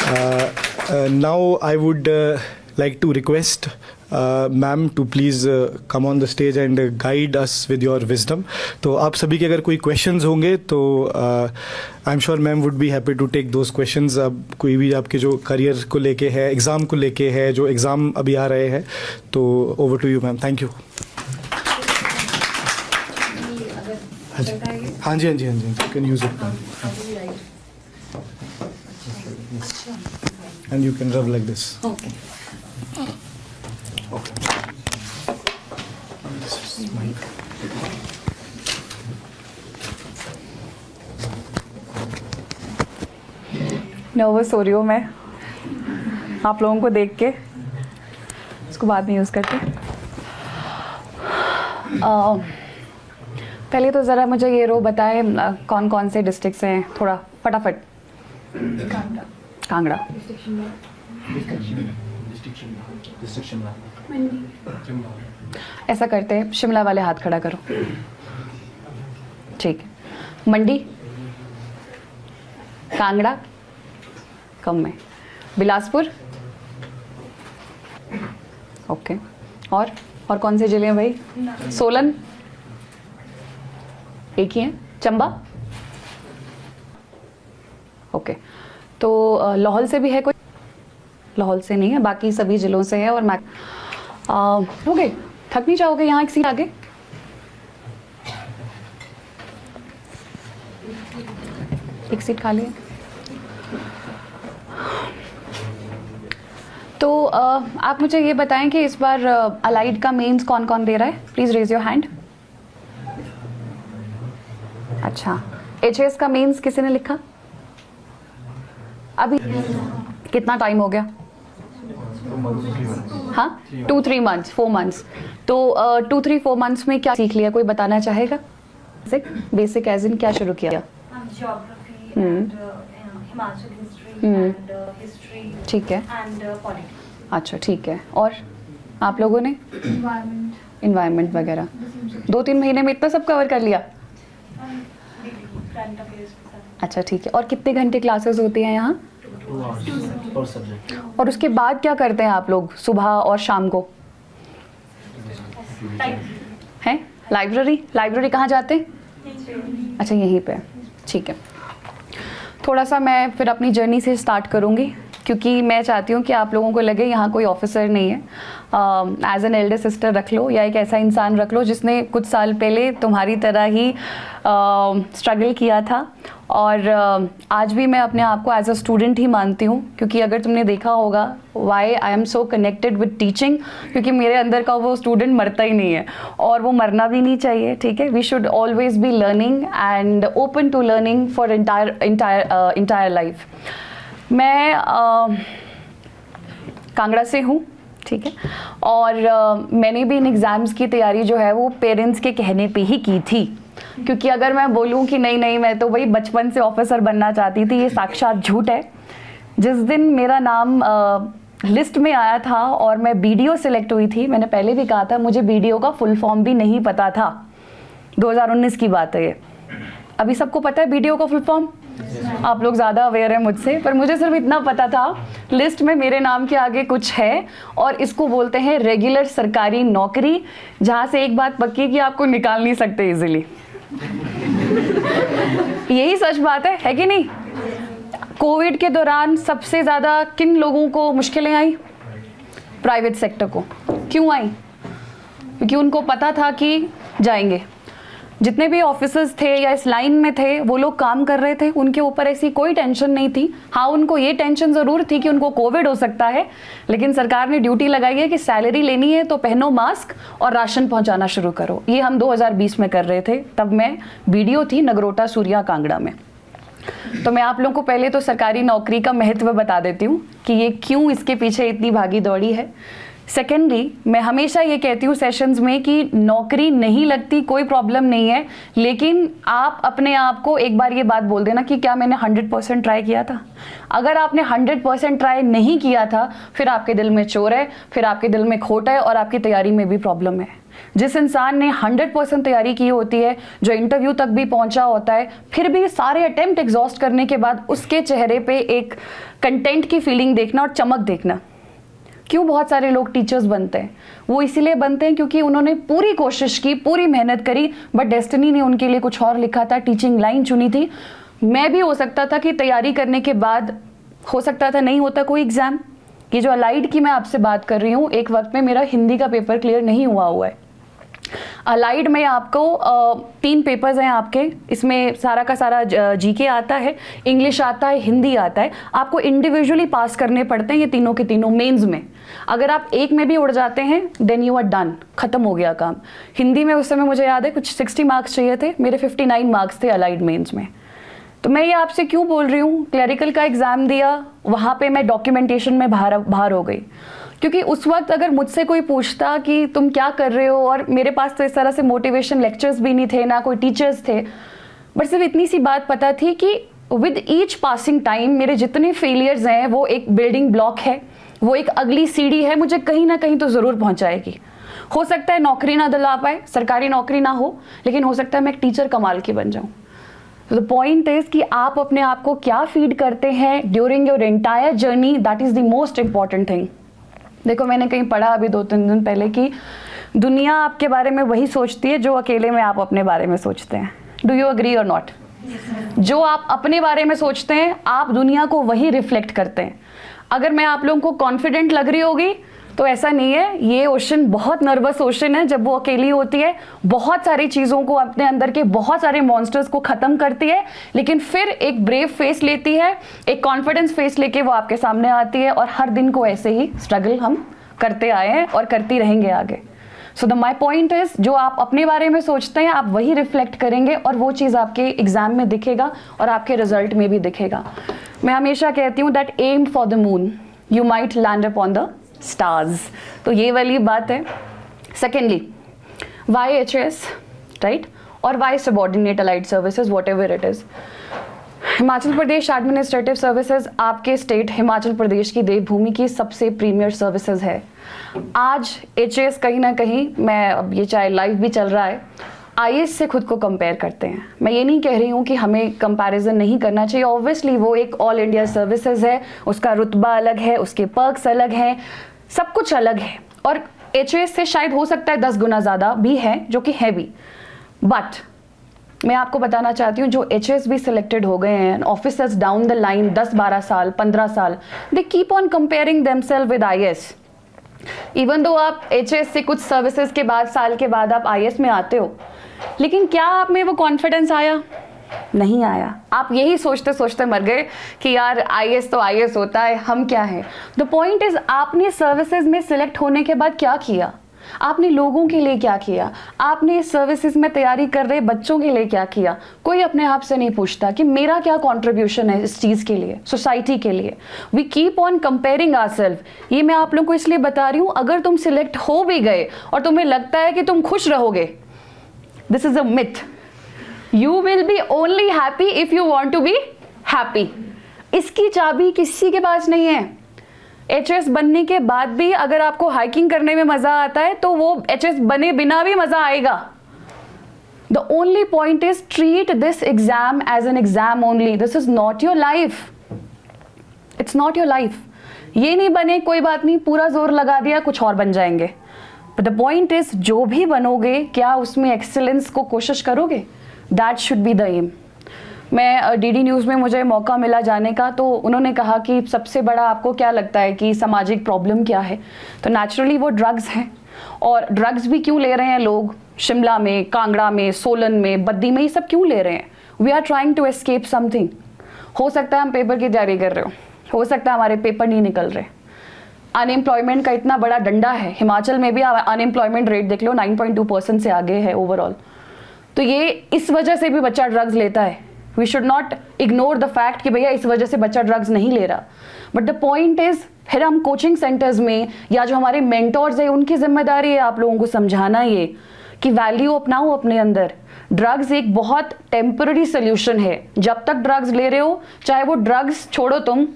Now I would like to request ma'am to please come on the stage and guide us with your wisdom. तो आप सभी के अगर कोई questions होंगे तो I'm sure ma'am would be happy to take those questions. अब कोई भी आपके जो career को लेके है, exam को लेके है, जो exam अभी आ रहे हैं, तो over to you ma'am. Thank you. हाँ जी, you can use it ma'am. And you can rub like this. Okay. Okay. This is mine. Nervous हो रही हूँ मैं आप लोगों को देख के, इसको बाद में यूज़ करते। पहले तो ज़रा मुझे ये रो बताएं कौन कौन से डिस्ट्रिक्ट से हैं, थोड़ा फटाफट। कांगड़ा, ऐसा करते हैं, शिमला वाले हाथ खड़ा करो। ठीक है। मंडी, कांगड़ा कम में, बिलासपुर, ओके। और कौन से जिले हैं भाई? सोलन एक ही है, चंबा, ओके। तो लाहौल से भी है कोई? लाहौल से नहीं है, बाकी सभी जिलों से है। और मैं हो गए, थक नहीं जाओगे? यहाँ एक सीट आगे, एक सीट खाली है। तो आप मुझे ये बताएं कि इस बार अलाइड का मेंस कौन कौन दे रहा है? Please raise your hand. अच्छा, एचएस का मेंस किसी ने लिखा? अभी कितना टाइम हो गया? हाँ, 2-3 months, 4 months। तो 2-3-4 months में क्या सीख लिया, कोई बताना चाहेगा? बेसिक एज इन क्या शुरू किया? Geography and Himachal history and history। ठीक है। and politics। अच्छा, ठीक है। और आप लोगों ने? इन्वायरमेंट वगैरह 2-3 महीने में इतना सब कवर कर लिया? current affairs के साथ। अच्छा, ठीक है। और कितने घंटे क्लासेस होती हैं यहाँ? 2 hours per subject। और उसके बाद क्या करते हैं आप लोग सुबह और शाम को? हैं लाइब्रेरी कहाँ जाते हैं? अच्छा, यहीं पे, ठीक है। थोड़ा सा मैं फिर अपनी जर्नी से स्टार्ट करूँगी, क्योंकि मैं चाहती हूँ कि आप लोगों को लगे यहाँ कोई ऑफिसर नहीं है। एज एन एल्डर सिस्टर रख लो, या एक ऐसा इंसान रख लो जिसने कुछ साल पहले तुम्हारी तरह ही स्ट्रगल किया था। और आज भी मैं अपने आप को एज अ स्टूडेंट ही मानती हूँ, क्योंकि अगर तुमने देखा होगा why I am so connected with teaching, क्योंकि मेरे अंदर का वो स्टूडेंट मरता ही नहीं है, और वो मरना भी नहीं चाहिए। ठीक है, we should always be learning and open to learning for entire life. मैं कांगड़ा से हूँ, ठीक है। और मैंने भी इन एग्ज़ाम्स की तैयारी जो है वो पेरेंट्स के कहने पे ही की थी, क्योंकि अगर मैं बोलूँ कि नहीं मैं तो भाई बचपन से ऑफिसर बनना चाहती थी, ये साक्षात झूठ है। जिस दिन मेरा नाम लिस्ट में आया था और मैं बीडीओ सेलेक्ट हुई थी, मैंने पहले भी कहा था मुझे बीडीओ का फुल फॉर्म भी नहीं पता था। 2019 की बात है ये। अभी सबको पता है बीडीओ का फुल फॉर्म? आप लोग ज़्यादा अवेयर हैं मुझसे, पर मुझे सिर्फ इतना पता था लिस्ट में मेरे नाम के आगे कुछ है, और इसको बोलते हैं रेगुलर सरकारी नौकरी, जहाँ से एक बात पक्की कि आपको निकाल नहीं सकते इजीली। यही सच बात है कि नहीं? कोविड के दौरान सबसे ज़्यादा किन लोगों को मुश्किलें आई? प्राइवेट सेक्टर को। क्यों आई? क्योंकि उनको पता था कि जाएंगे। जितने भी ऑफिसर्स थे या इस लाइन में थे, वो लोग काम कर रहे थे, उनके ऊपर ऐसी कोई टेंशन नहीं थी। हाँ, उनको ये टेंशन ज़रूर थी कि उनको कोविड हो सकता है, लेकिन सरकार ने ड्यूटी लगाई है कि सैलरी लेनी है तो पहनो मास्क और राशन पहुंचाना शुरू करो। ये हम 2020 में कर रहे थे, तब मैं बीडीओ थी नगरोटा सूर्या कांगड़ा में। तो मैं आप लोगों को पहले तो सरकारी नौकरी का महत्व बता देती हूँ कि ये क्यों इसके पीछे इतनी भागी दौड़ी है। सेकेंडली, मैं हमेशा ये कहती हूँ सेशंस में कि नौकरी नहीं लगती कोई प्रॉब्लम नहीं है, लेकिन आप अपने आप को एक बार ये बात बोल देना कि क्या मैंने 100% ट्राई किया था। अगर आपने 100% ट्राई नहीं किया था, फिर आपके दिल में चोर है, फिर आपके दिल में खोट है और आपकी तैयारी में भी प्रॉब्लम है। जिस इंसान ने 100% तैयारी की होती है, जो इंटरव्यू तक भी पहुंचा होता है, फिर भी सारे अटेम्प्ट एग्जॉस्ट करने के बाद उसके चेहरे पे एक कंटेंट की फीलिंग देखना और चमक देखना। क्यों बहुत सारे लोग टीचर्स बनते हैं? वो इसीलिए बनते हैं क्योंकि उन्होंने पूरी कोशिश की, पूरी मेहनत करी, बट डेस्टिनी ने उनके लिए कुछ और लिखा था, टीचिंग लाइन चुनी थी। मैं भी हो सकता था कि तैयारी करने के बाद हो सकता था नहीं होता कोई एग्ज़ाम। ये जो अलाइड की मैं आपसे बात कर रही हूँ, एक वक्त में मेरा हिंदी का पेपर क्लियर नहीं हुआ है। अलाइड में आपको 3 पेपर्स हैं आपके, इसमें सारा का सारा जीके आता है, इंग्लिश आता है, हिंदी आता है। आपको इंडिविजुअली पास करने पड़ते हैं ये तीनों के तीनों मेंस में। अगर आप एक में भी उड़ जाते हैं देन यू आर डन, खत्म हो गया काम। हिंदी में उस समय मुझे याद है कुछ 60 मार्क्स चाहिए थे, मेरे 59 मार्क्स थे अलाइड मेंस में। तो मैं ये आपसे क्यों बोल रही हूँ, क्लरिकल का एग्ज़ाम दिया, वहाँ पे मैं डॉक्यूमेंटेशन में बाहर हो गई, क्योंकि उस वक्त अगर मुझसे कोई पूछता कि तुम क्या कर रहे हो, और मेरे पास तो इस तरह से मोटिवेशन लेक्चर्स भी नहीं थे, ना कोई टीचर्स थे, बट सिर्फ इतनी सी बात पता थी कि विद ईच पासिंग टाइम मेरे जितने फेलियर्स हैं वो एक बिल्डिंग ब्लॉक है, वो एक अगली सीढ़ी है, मुझे कहीं ना कहीं तो ज़रूर पहुँचाएगी। हो सकता है नौकरी ना दिला पाए, सरकारी नौकरी ना हो, लेकिन हो सकता है मैं एक टीचर कमाल की बन जाऊँ। तो द पॉइंट इज कि आप अपने आप को क्या फीड करते हैं during your entire journey, that is the most important thing. देखो, मैंने कहीं पढ़ा अभी 2-3 दिन पहले कि दुनिया आपके बारे में वही सोचती है जो अकेले में आप अपने बारे में सोचते हैं। डू यू एग्री और नॉट? जो आप अपने बारे में सोचते हैं आप दुनिया को वही रिफ्लेक्ट करते हैं। अगर मैं आप लोगों को कॉन्फिडेंट लग रही होगी तो ऐसा नहीं है, ये ओशन बहुत नर्वस ओशन है। जब वो अकेली होती है बहुत सारी चीज़ों को, अपने अंदर के बहुत सारे मॉन्स्टर्स को ख़त्म करती है, लेकिन फिर एक ब्रेव फेस लेती है, एक कॉन्फिडेंस फेस लेके वो आपके सामने आती है, और हर दिन को ऐसे ही स्ट्रगल हम करते आए हैं और करती रहेंगे आगे। So the my point is, जो आप अपने बारे में सोचते हैं आप वही रिफ्लेक्ट करेंगे, और वो चीज़ आपके एग्जाम में दिखेगा और आपके रिजल्ट में भी दिखेगा। मैं हमेशा कहती हूँ that aim for the moon, you might land upon the stars. तो ये वाली बात है। सेकेंडली, वाई HS, राइट, और why subordinate allied services, whatever it is. Himachal Pradesh administrative services आपके स्टेट हिमाचल प्रदेश की देवभूमि की सबसे प्रीमियर सर्विसेज है। आज HS कहीं ना कहीं, मैं अब ये चाहे लाइव भी चल रहा है, IAS से खुद को कंपेयर करते हैं। मैं ये नहीं कह रही हूँ कि हमें कंपैरिजन नहीं करना चाहिए, ऑब्वियसली वो एक ऑल इंडिया सर्विसेज है, उसका रुतबा अलग है, उसके पर्क्स अलग हैं, सब कुछ अलग है, और HS से शायद हो सकता है 10 गुना ज़्यादा भी है, जो कि है भी। बट मैं आपको बताना चाहती हूँ जो HS भी सिलेक्टेड हो गए हैं, ऑफिसर्स डाउन द लाइन 10-12 साल 15 साल, they keep on comparing themselves with IAS। Even though आप HS से कुछ सर्विसेज के बाद, साल के बाद आप IAS में आते हो, लेकिन क्या आप में वो कॉन्फिडेंस आया? नहीं आया। आप यही सोचते सोचते मर गए कि यार IAS तो IAS होता है, हम क्या हैं। द पॉइंट इज, आपने सर्विसेज में सिलेक्ट होने के बाद क्या किया? आपने लोगों के लिए क्या किया? आपने सर्विसेज में तैयारी कर रहे बच्चों के लिए क्या किया? कोई अपने आप से नहीं पूछता कि मेरा क्या कॉन्ट्रीब्यूशन है इस चीज़ के लिए, सोसाइटी के लिए। We keep on comparing ourselves. ये मैं आप लोगों को इसलिए बता रही हूँ, अगर तुम सिलेक्ट हो भी गए और तुम्हें लगता है कि तुम खुश रहोगे, this is a myth. You will be only happy if you want to be happy. इसकी चाबी किसी के पास नहीं है। HS बनने के बाद भी अगर आपको हाइकिंग करने में मजा आता है तो वो HS बने बिना भी मजा आएगा। The only point is, treat this exam as an exam only. This is not your life, it's not your life. ये नहीं बने कोई बात नहीं, पूरा जोर लगा दिया कुछ और बन जाएंगे, बट द पॉइंट इज जो भी बनोगे क्या उसमें एक्सीलेंस को कोशिश करोगे? That should be the aim. मैं DD न्यूज़ में मुझे मौका मिला जाने का, तो उन्होंने कहा कि सबसे बड़ा आपको क्या लगता है कि सामाजिक प्रॉब्लम क्या है? तो नेचुरली वो ड्रग्स हैं। और ड्रग्स भी क्यों ले रहे हैं लोग? शिमला में, कांगड़ा में, सोलन में, बद्दी में, ये सब क्यों ले रहे हैं? We are trying to escape something. हो सकता है हम पेपर की तैयारी कर रहे हो सकता है हमारे पेपर नहीं निकल रहे। अनएम्प्लॉयमेंट का इतना बड़ा डंडा है, हिमाचल में भी अनएम्प्लॉयमेंट रेट देख लो 9.2% से आगे है ओवरऑल। तो ये इस वजह से भी बच्चा ड्रग्स लेता है। We should not ignore the fact कि भैया इस वजह से बच्चा ड्रग्स नहीं ले रहा, बट द पॉइंट इज, फिर हम कोचिंग सेंटर्स में या जो हमारे मेंटोर्स है उनकी जिम्मेदारी है आप लोगों को समझाना ये कि वैल्यू अपनाओ अपने अंदर। ड्रग्स एक बहुत टेम्पररी सोल्यूशन है। जब तक ड्रग्स ले रहे हो, चाहे वो ड्रग्स छोड़ो तुम,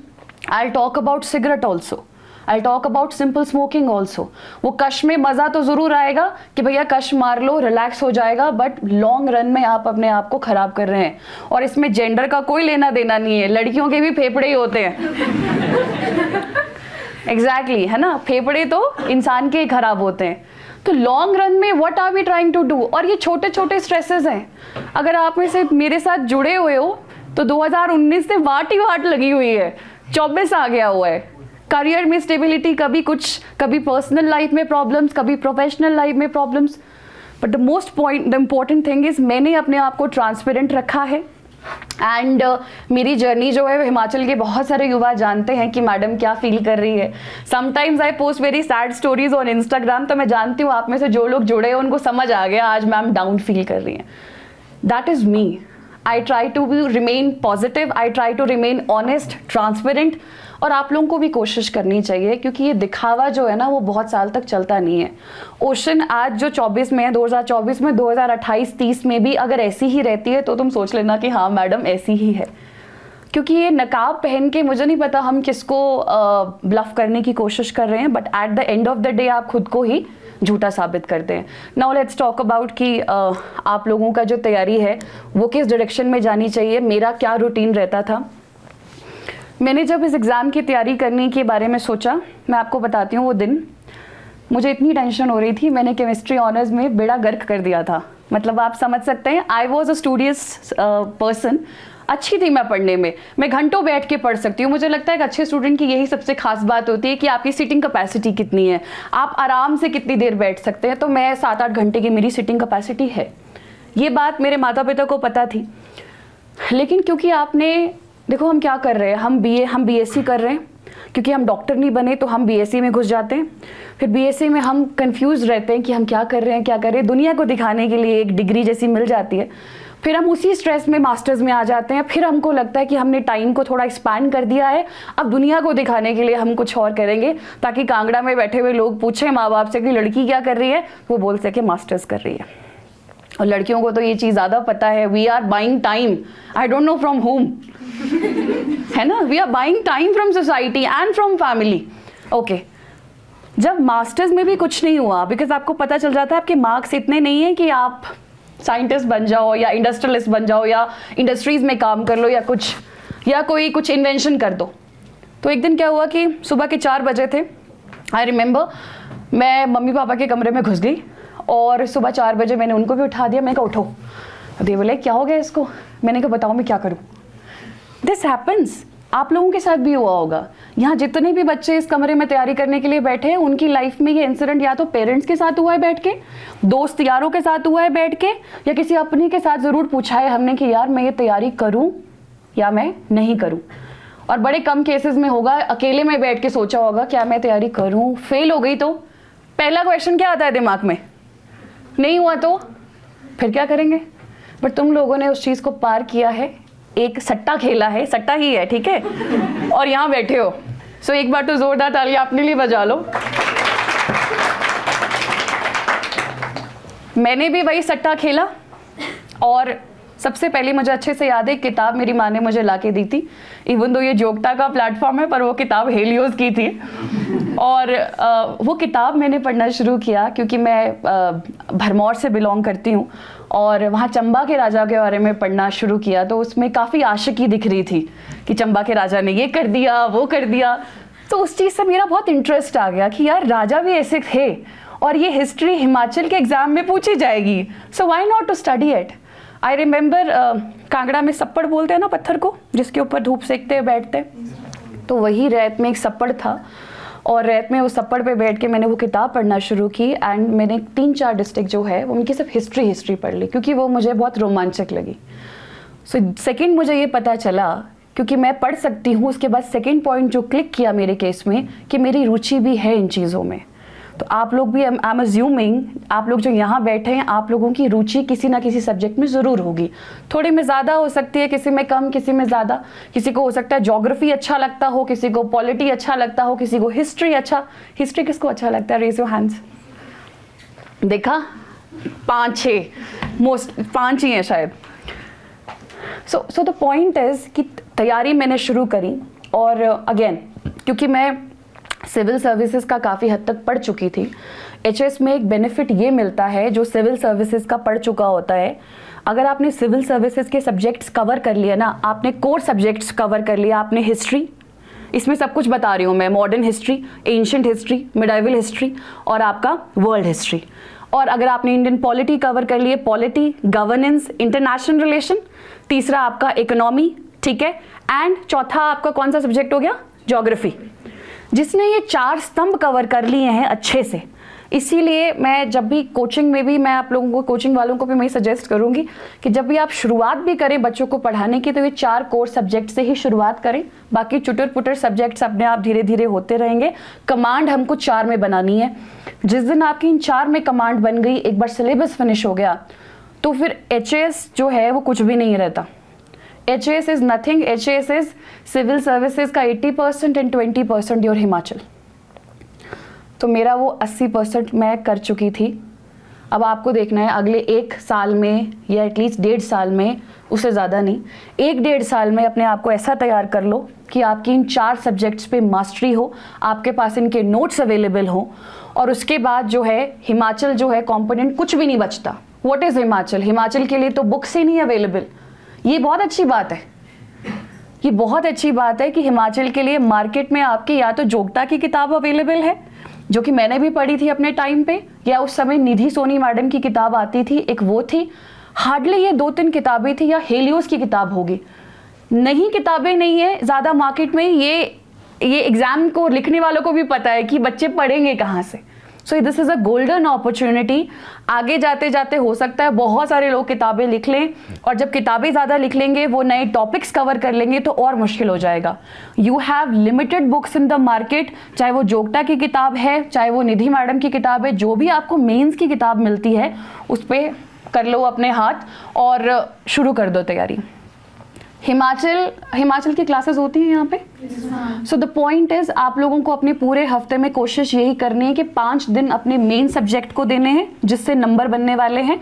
I talk about cigarette also. I talk about simple smoking also. वो कश में मज़ा तो ज़रूर आएगा कि भैया कश मार लो, रिलैक्स हो जाएगा, बट लॉन्ग रन में आप अपने आप को ख़राब कर रहे हैं. और इसमें जेंडर का कोई लेना देना नहीं है, लड़कियों के भी फेफड़े ही होते हैं. एग्जैक्टली है ना, फेफड़े तो इंसान के ही खराब होते हैं. तो लॉन्ग रन में what are we trying to do. और ये छोटे छोटे स्ट्रेसेस हैं. अगर आप में से मेरे साथ जुड़े हुए हो तो 2019 से वाट ही वाट लगी हुई है, 24 आ गया हुआ है. करियर में स्टेबिलिटी, कभी कुछ, कभी पर्सनल लाइफ में प्रॉब्लम्स, कभी प्रोफेशनल लाइफ में problems. But the important thing is मैंने अपने आप को ट्रांसपेरेंट रखा है. एंड मेरी जर्नी जो है हिमाचल के बहुत सारे युवा जानते हैं कि मैडम क्या फील कर रही है. Sometimes I post very sad stories on Instagram, तो मैं जानती हूँ आप में से जो लोग जुड़े हैं उनको समझ आ गया आज मैम डाउन फील कर रही हैं. That is me. I try to be remain positive, I try to remain honest, transparent. और आप लोगों को भी कोशिश करनी चाहिए, क्योंकि ये दिखावा जो है ना वो बहुत साल तक चलता नहीं है. ओशन आज जो 24 में है, 2024 में, 2028-30 में भी अगर ऐसी ही रहती है तो तुम सोच लेना कि हाँ मैडम ऐसी ही है. क्योंकि ये नकाब पहन के मुझे नहीं पता हम किसको ब्लफ करने की कोशिश कर रहे हैं, but at the end of the day आप खुद को ही झूठा साबित करते हैं. नाउ लेट्स टॉक अबाउट कि आप लोगों का जो तैयारी है वो किस डायरेक्शन में जानी चाहिए. मेरा क्या रूटीन रहता था. मैंने जब इस एग्ज़ाम की तैयारी करने के बारे में सोचा, मैं आपको बताती हूँ वो दिन मुझे इतनी टेंशन हो रही थी. मैंने केमिस्ट्री ऑनर्स में बेड़ा गर्क कर दिया था. मतलब आप समझ सकते हैं, I was a studious person. अच्छी थी मैं पढ़ने में, मैं घंटों बैठ के पढ़ सकती हूँ. मुझे लगता है कि अच्छे स्टूडेंट की यही सबसे खास बात होती है कि आपकी सिटिंग कैपेसिटी कितनी है, आप आराम से कितनी देर बैठ सकते हैं. तो मैं 7-8 घंटे की मेरी सिटिंग कैपेसिटी है. ये बात मेरे माता पिता को पता थी. लेकिन क्योंकि आपने देखो हम क्या कर रहे हैं, हम बीएससी कर रहे हैं, क्योंकि हम डॉक्टर नहीं बने तो हम बीएससी में घुस जाते हैं. फिर बीएससी में हम कंफ्यूज रहते हैं कि हम क्या कर रहे हैं. दुनिया को दिखाने के लिए एक डिग्री जैसी मिल जाती है. फिर हम उसी स्ट्रेस में मास्टर्स में आ जाते हैं. फिर हमको लगता है कि हमने टाइम को थोड़ा एक्सपैंड कर दिया है, अब दुनिया को दिखाने के लिए हम कुछ और करेंगे, ताकि कांगड़ा में बैठे हुए लोग पूछें माँ बाप से कि लड़की क्या कर रही है, वो बोल सके मास्टर्स कर रही है. और लड़कियों को तो ये चीज़ ज़्यादा पता है. We are buying time, I don't know from home, है ना. We are buying time from society and from family. Okay, जब मास्टर्स में भी कुछ नहीं हुआ, बिकॉज आपको पता चल जाता है आपके मार्क्स इतने नहीं हैं कि आप साइंटिस्ट बन जाओ या इंडस्ट्रियलिस्ट बन जाओ या इंडस्ट्रीज में काम कर लो या कोई कुछ इन्वेंशन कर दो. तो एक दिन क्या हुआ कि सुबह के 4 बजे थे. आई रिमेंबर मैं मम्मी पापा के कमरे में घुस गई और सुबह 4 बजे मैंने उनको भी उठा दिया. मैंने कहा उठो. दे बोले क्या हो गया इसको. मैंने कहा बताओ मैं क्या करूँ. This happens. आप लोगों के साथ भी हुआ होगा. यहाँ जितने भी बच्चे इस कमरे में तैयारी करने के लिए बैठे हैं, उनकी लाइफ में ये इंसिडेंट या तो पेरेंट्स के साथ हुआ है बैठ के, दोस्त यारों के साथ हुआ है बैठ के, या किसी अपने के साथ ज़रूर पूछा है हमने कि यार मैं ये तैयारी करूँ या मैं नहीं करूँ. और बड़े कम केसेस में होगा अकेले में बैठ के सोचा होगा क्या मैं तैयारी करूँ. फेल हो गई तो पहला क्वेश्चन क्या आता है दिमाग में, नहीं हुआ तो फिर क्या करेंगे. बट तुम लोगों ने उस चीज़ को पार किया है, एक सट्टा खेला है, सट्टा ही है, ठीक है, और यहाँ बैठे हो. सो एक बार तो जोरदार तालियां अपने लिए बजा लो. मैंने भी वही सट्टा खेला. और सबसे पहले मुझे अच्छे से याद है किताब मेरी माँ ने मुझे ला के दी थी. इवन दो ये जोगता का प्लेटफॉर्म है, पर वो किताब हेलियोस की थी. और वो किताब मैंने पढ़ना शुरू किया क्योंकि मैं भरमौर से बिलोंग करती हूँ और वहाँ चंबा के राजा के बारे में पढ़ना शुरू किया. तो उसमें काफ़ी आशिकी दिख रही थी कि चंबा के राजा ने ये कर दिया, वो कर दिया. तो उस चीज़ से मेरा बहुत इंटरेस्ट आ गया कि यार राजा भी ऐसे थे और ये हिस्ट्री हिमाचल के एग्ज़ाम में पूछी जाएगी. So why not to study it. I remember Kangra में सप्पड़ बोलते हैं ना पत्थर को, जिसके ऊपर धूप सेकते बैठते. तो वही रैत में एक सप्पड़ था और रैत में उस सप्पड़ पे बैठ के मैंने वो किताब पढ़ना शुरू की. एंड मैंने 3-4 डिस्ट्रिक्ट जो है उनकी सिर्फ हिस्ट्री पढ़ ली क्योंकि वो मुझे बहुत रोमांचक लगी. सो सेकंड मुझे ये पता चला क्योंकि मैं पढ़ सकती हूँ. उसके बाद सेकंड पॉइंट जो क्लिक किया मेरे केस में कि मेरी रुचि भी है इन चीज़ों में. तो आप लोग भी, आई एम अज्यूमिंग आप लोग जो यहाँ बैठे हैं आप लोगों की रुचि किसी ना किसी सब्जेक्ट में ज़रूर होगी. थोड़ी में ज़्यादा हो सकती है, किसी में कम, किसी में ज़्यादा. किसी को हो सकता है ज्योग्राफी अच्छा लगता हो, किसी को पॉलिटी अच्छा लगता हो, किसी को हिस्ट्री अच्छा. हिस्ट्री किसको अच्छा लगता है, रेज योर हैंड्स. देखा 5-6 मोस्ट 5 ही हैं शायद. सो द पॉइंट इज़ कि तैयारी मैंने शुरू करी. और अगेन क्योंकि मैं सिविल सर्विसेज का काफ़ी हद तक पढ़ चुकी थी। एचएस में एक बेनिफिट ये मिलता है जो सिविल सर्विसेज का पढ़ चुका होता है, अगर आपने सिविल सर्विसेज के सब्जेक्ट्स कवर कर लिया ना, आपने कोर सब्जेक्ट्स कवर कर लिया, आपने हिस्ट्री, इसमें सब कुछ बता रही हूँ मैं, modern history, ancient history, medieval history और आपका वर्ल्ड हिस्ट्री, और अगर आपने इंडियन पॉलिटी कवर कर लिए, पॉलिटी, गवर्नेंस, इंटरनेशनल रिलेशन, तीसरा आपका इकोनॉमी, ठीक है, एंड चौथा आपका कौन सा सब्जेक्ट हो गया, ज्योग्राफी। जिसने ये 4 स्तंभ कवर कर लिए हैं अच्छे से, इसीलिए मैं जब भी कोचिंग में भी मैं आप लोगों को, कोचिंग वालों को भी मैं सजेस्ट करूंगी कि जब भी आप शुरुआत भी करें बच्चों को पढ़ाने की तो ये 4 कोर सब्जेक्ट से ही शुरुआत करें, बाकी चुटर पुटर सब्जेक्ट्स अपने आप धीरे धीरे होते रहेंगे। कमांड हमको 4 में बनानी है। जिस दिन आपकी इन 4 में कमांड बन गई, एक बार सिलेबस फिनिश हो गया, तो फिर एचएएस जो है वो कुछ भी नहीं रहता। HAS is nothing, HAS is civil services का 80% एंड 20% योर हिमाचल। तो मेरा वो 80% मैं कर चुकी थी। अब आपको देखना है अगले 1 साल में या एटलीस्ट 1.5 साल में, उससे ज़्यादा नहीं, 1-1.5 साल में अपने आप को ऐसा तैयार कर लो कि आपकी इन 4 सब्जेक्ट्स पे मास्टरी हो, आपके पास इनके नोट्स अवेलेबल हो, और उसके बाद जो है हिमाचल जो है कॉम्पोनेंट कुछ भी नहीं बचता। What is Himachal? हिमाचल के लिए तो बुक्स ही नहीं अवेलेबल। ये बहुत अच्छी बात है, ये बहुत अच्छी बात है कि हिमाचल के लिए मार्केट में आपके या तो जोगटा की किताब अवेलेबल है, जो कि मैंने भी पढ़ी थी अपने टाइम पे, या उस समय निधि सोनी मैडम की किताब आती थी, एक वो थी, हार्डली ये 2-3 किताबें थी, या हेलियोस की किताब होगी। नहीं, किताबें नहीं है ज़्यादा मार्केट में। ये एग्ज़ाम को लिखने वालों को भी पता है कि बच्चे पढ़ेंगे कहाँ से। So this is a golden opportunity. आगे जाते जाते हो सकता है बहुत सारे लोग किताबें लिख लें, और जब किताबें ज़्यादा लिख लेंगे, वो नए टॉपिक्स कवर कर लेंगे तो और मुश्किल हो जाएगा। You have limited books in the market, चाहे वो जोगटा की किताब है, चाहे वो निधि मैडम की किताब है, जो भी आपको मेंस की किताब मिलती है उस पर कर लो अपने हाथ और शुरू कर दो तैयारी। हिमाचल की क्लासेस होती हैं यहाँ पे। सो द पॉइंट इज, आप लोगों को अपने पूरे हफ्ते में कोशिश यही करनी है कि 5 दिन अपने मेन सब्जेक्ट को देने हैं, जिससे नंबर बनने वाले हैं।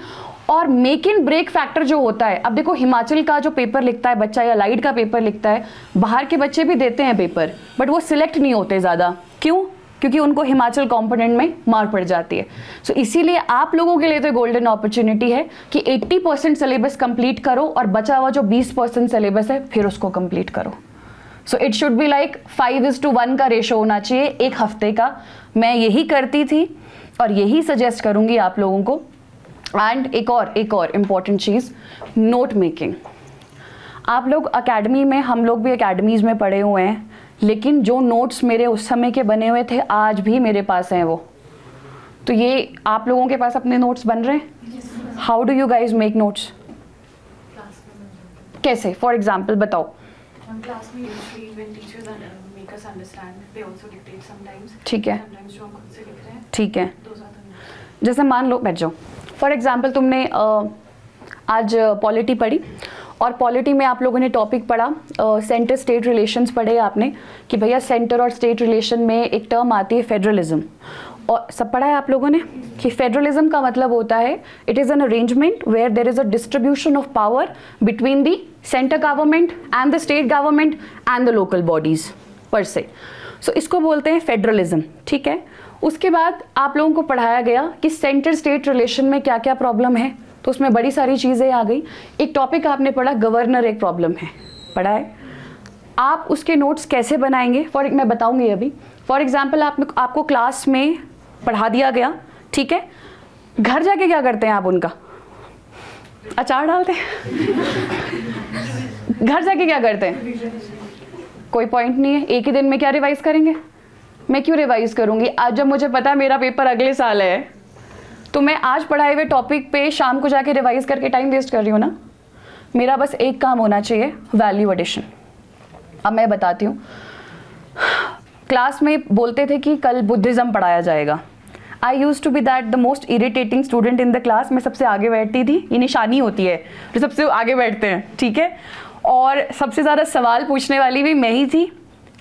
और मेक इन ब्रेक फैक्टर जो होता है, अब देखो हिमाचल का जो पेपर लिखता है बच्चा, या लाइट का पेपर लिखता है, बाहर के बच्चे भी देते हैं पेपर, बट वो सिलेक्ट नहीं होते ज़्यादा। क्यों? क्योंकि उनको हिमाचल कंपोनेंट में मार पड़ जाती है। सो इसीलिए आप लोगों के लिए तो गोल्डन अपॉर्चुनिटी है कि 80% सिलेबस कंप्लीट करो, और बचा हुआ जो 20% सिलेबस है फिर उसको कंप्लीट करो। So it should be like 5:1 का रेशो होना चाहिए एक हफ्ते का। मैं यही करती थी और यही सजेस्ट करूंगी आप लोगों को। एंड एक और इम्पॉर्टेंट चीज़, नोट मेकिंग। आप लोग अकेडमी में, हम लोग भी अकेडमीज़ में पढ़े हुए हैं, लेकिन जो नोट्स मेरे उस समय के बने हुए थे आज भी मेरे पास हैं वो। तो ये आप लोगों के पास अपने नोट्स बन रहे हैं? How do you guys make notes? कैसे? फॉर एग्जाम्पल बताओ। On class में usually when teachers make us understand, they also dictate sometimes. ठीक है, Sometimes जो हम खुद से लिख रहे हैं, ठीक है। those are the notes. जैसे मान लो, बैठ जाओ। फॉर एग्जाम्पल तुमने आज पॉलिटी पढ़ी, और पॉलिटी में आप लोगों ने टॉपिक पढ़ा, सेंटर स्टेट रिलेशंस पढ़े आपने, कि भैया सेंटर और स्टेट रिलेशन में एक टर्म आती है फेडरलिज्म, और सब पढ़ा है आप लोगों ने कि फेडरलिज्म का मतलब होता है it is an arrangement where there is a distribution of power between the centre government and the state government and the local bodies per se. सो इसको बोलते हैं फेडरलिज्म, ठीक है। उसके बाद आप लोगों को पढ़ाया गया कि सेंटर स्टेट रिलेशन में क्या क्या प्रॉब्लम है, तो उसमें बड़ी सारी चीज़ें आ गई। एक टॉपिक आपने पढ़ा, गवर्नर एक प्रॉब्लम है, पढ़ा है। आप उसके नोट्स कैसे बनाएंगे, मैं बताऊंगी अभी। फॉर एग्जाम्पल आपको क्लास में पढ़ा दिया गया, ठीक है, घर जाके क्या करते हैं आप उनका? अचार डालते हैं। घर जाके क्या करते हैं? कोई पॉइंट नहीं है, एक ही दिन में क्या रिवाइज करेंगे? मैं क्यों रिवाइज करूंगी? आज जब मुझे पता है मेरा पेपर अगले साल है, तो मैं आज पढ़ाए हुए टॉपिक पे शाम को जाके रिवाइज करके टाइम वेस्ट कर रही हूँ ना। मेरा बस एक काम होना चाहिए, वैल्यू एडिशन। अब मैं बताती हूँ, क्लास में बोलते थे कि कल बुद्धिज़्म पढ़ाया जाएगा। I use to be that the most irritating student in the class. मैं सबसे आगे बैठती थी, ये निशानी होती है जो सबसे आगे बैठते हैं, ठीक है। और सबसे ज़्यादा सवाल पूछने वाली भी मैं ही थी,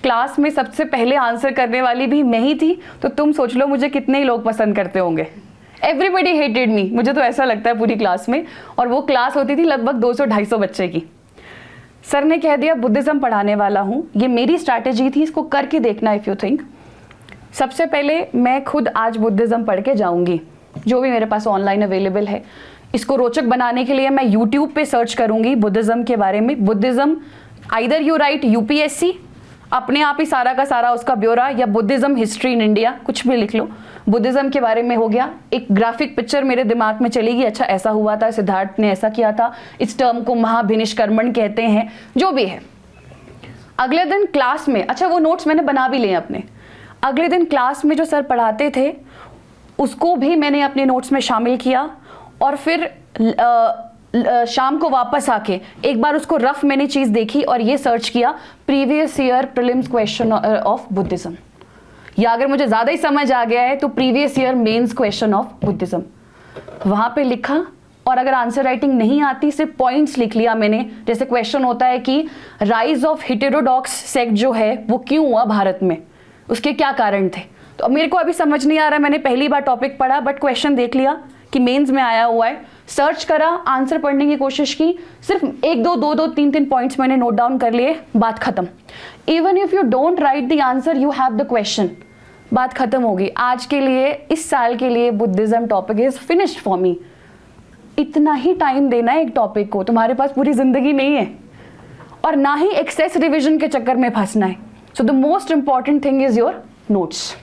क्लास में सबसे पहले आंसर करने वाली भी मैं ही थी। तो तुम सोच लो मुझे कितने ही लोग पसंद करते होंगे। एवरीबडी हेटेड मी, मुझे तो ऐसा लगता है पूरी क्लास में। और वो क्लास होती थी लगभग 200-250 बच्चे की। सर ने कह दिया बुद्धिज़्म पढ़ाने वाला हूँ, ये मेरी स्ट्रैटेजी थी, इसको करके देखना इफ़ यू थिंक। सबसे पहले मैं खुद आज बुद्धिज़्म पढ़ के जाऊंगी, जो भी मेरे पास ऑनलाइन अवेलेबल है। इसको रोचक बनाने के लिए मैं यूट्यूब पे सर्च करूंगी बुद्धिज़्म के बारे में। Buddhism either you right UPSC, अपने आप ही सारा का सारा उसका ब्यौरा, या बुद्धिज़्म हिस्ट्री इन इंडिया, कुछ भी लिख लो। बुद्धिज़्म के बारे में हो गया, एक ग्राफिक पिक्चर मेरे दिमाग में चलेगी, अच्छा ऐसा हुआ था, सिद्धार्थ ने ऐसा किया था, इस टर्म को महाभिनिष्कर्मण कहते हैं, जो भी है। अगले दिन क्लास में, अच्छा वो नोट्स मैंने बना भी लिए अपने, अगले दिन क्लास में जो सर पढ़ाते थे उसको भी मैंने अपने नोट्स में शामिल किया, और फिर शाम को वापस आके एक बार उसको रफ मैंने चीज़ देखी और ये सर्च किया previous year prelims question of Buddhism, या अगर मुझे ज़्यादा ही समझ आ गया है तो previous year mains question of Buddhism, वहाँ पे लिखा। और अगर आंसर राइटिंग नहीं आती, सिर्फ पॉइंट्स लिख लिया मैंने। जैसे क्वेश्चन होता है कि राइज ऑफ हेटेरोडॉक्स सेक्ट जो है वो क्यों हुआ भारत में, उसके क्या कारण थे। तो अब मेरे को अभी समझ नहीं आ रहा, मैंने पहली बार टॉपिक पढ़ा बट क्वेश्चन देख लिया कि मेंस में आया हुआ है, सर्च करा, आंसर पढ़ने की कोशिश की, सिर्फ 1 2 3 3 पॉइंट्स मैंने नोट डाउन कर लिए, बात खत्म। Even if you don't write the answer, you have the question, बात खत्म होगी। आज के लिए, इस साल के लिए Buddhism topic is finished for me. इतना ही टाइम देना है एक टॉपिक को, तुम्हारे पास पूरी जिंदगी नहीं है, और ना ही एक्सेस रिविजन के चक्कर में फंसना है। So the most important thing is your notes.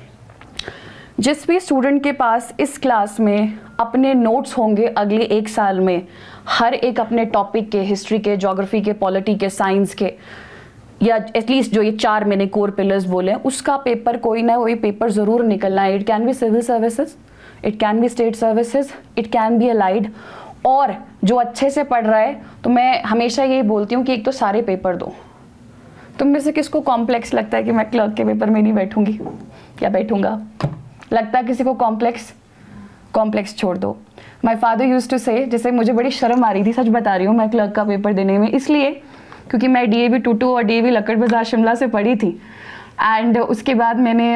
जिस भी स्टूडेंट के पास इस क्लास में अपने नोट्स होंगे अगले 1 साल में, हर एक अपने टॉपिक के, हिस्ट्री के, ज्योग्राफी के, पॉलिटी के, साइंस के, या एटलीस्ट जो ये 4 मैंने कोर पिलर्स बोले, उसका पेपर कोई ना कोई पेपर ज़रूर निकलना है। It can be civil services, it can be state services, it can be allied. और जो अच्छे से पढ़ रहा है, तो मैं हमेशा यही बोलती हूँ कि एक तो सारे पेपर दो। तुम में से किसको कॉम्प्लेक्स लगता है कि मैं क्लर्क के पेपर में नहीं बैठूंगी या बैठूंगा? लगता है किसी को कॉम्प्लेक्स छोड़ दो। माई फादर यूज टू से, जैसे मुझे बड़ी शर्म आ रही थी, सच बता रही हूँ, मैं क्लर्क का पेपर देने में, इसलिए क्योंकि मैं DAV टूटू और DAV लक्कड़ बाजार शिमला से पढ़ी थी। एंड उसके बाद मैंने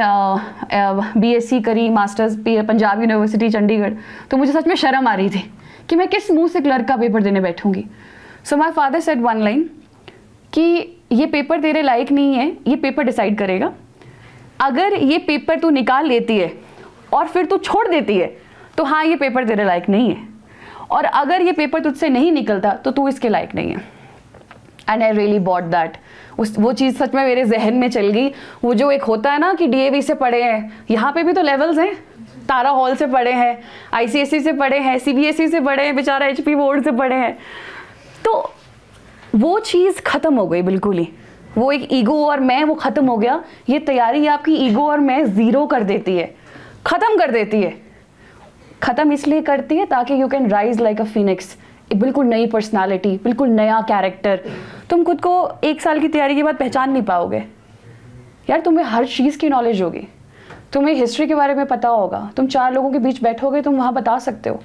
BSc करी, मास्टर्स पंजाब यूनिवर्सिटी चंडीगढ़। तो मुझे सच में शर्म आ रही थी कि मैं किस मुंह से क्लर्क का पेपर देने बैठूंगी। So my father said one line कि ये पेपर तेरे लायक नहीं है, ये पेपर डिसाइड करेगा। अगर ये पेपर तू निकाल लेती है और फिर तू छोड़ देती है तो हाँ, ये पेपर तेरे लायक नहीं है, और अगर ये पेपर तुझसे नहीं निकलता तो तू इसके लायक नहीं है। And I really bought that. वो चीज़ सच में मेरे जहन में चल गई। वो जो एक होता है ना कि DAV से पढ़े हैं, यहाँ पे भी तो लेवल्स हैं, तारा हॉल से पढ़े हैं, ICSE से पढ़े हैं, CBSE से पढ़े हैं, बेचारा HP बोर्ड से पढ़े हैं। तो वो चीज़ ख़त्म हो गई बिल्कुल ही, वो एक ईगो और मैं, वो ख़त्म हो गया। ये तैयारी आपकी ईगो और मैं ज़ीरो कर देती है, ख़त्म कर देती है। ख़त्म इसलिए करती है ताकि you can rise like a Phoenix, एक बिल्कुल नई पर्सनालिटी, बिल्कुल नया कैरेक्टर। तुम खुद को 1 साल की तैयारी के बाद पहचान नहीं पाओगे यार। तुम्हें हर चीज़ की नॉलेज होगी, तुम्हें हिस्ट्री के बारे में पता होगा, तुम 4 लोगों के बीच बैठोगे, तुम वहाँ बता सकते हो।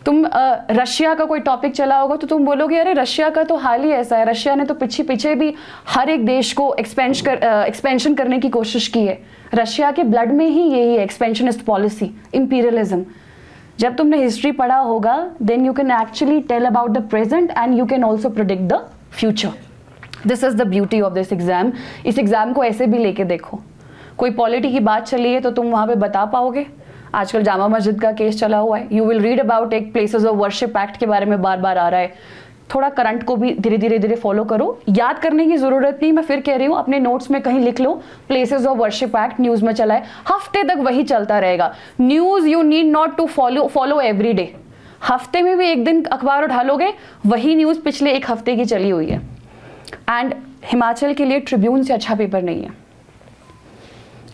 तुम रशिया का कोई टॉपिक चला होगा तो तुम बोलोगे अरे रशिया का तो हाल ही ऐसा है, रशिया ने तो पीछे भी हर एक देश को एक्सपेंशन करने की कोशिश की है। रशिया के ब्लड में ही यही है, एक्सपेंशनिस्ट पॉलिसी, इंपीरियलिज्म। जब तुमने हिस्ट्री पढ़ा होगा, then you can actually tell about the present and you can also predict the future. This is the beauty of this exam. इस एग्जाम को ऐसे भी लेके देखो, कोई पॉलिटी की बात चली है तो तुम वहाँ पे बता पाओगे। आजकल जामा मस्जिद का केस चला हुआ है, यू विल रीड अबाउट एक प्लेसेस ऑफ वर्शिप एक्ट के बारे में बार बार आ रहा है। थोड़ा करंट को भी धीरे धीरे फॉलो करो, याद करने की जरूरत नहीं। मैं फिर कह रही हूँ, अपने नोट्स में कहीं लिख लो, places of worship act news में चला है, हफ्ते तक वही चलता रहेगा। News you need not to follow every day. हफ्ते में भी एक दिन अखबार उठा लोगे, वही न्यूज पिछले 1 हफ्ते की चली हुई है। एंड हिमाचल के लिए ट्रिब्यून से अच्छा पेपर नहीं है।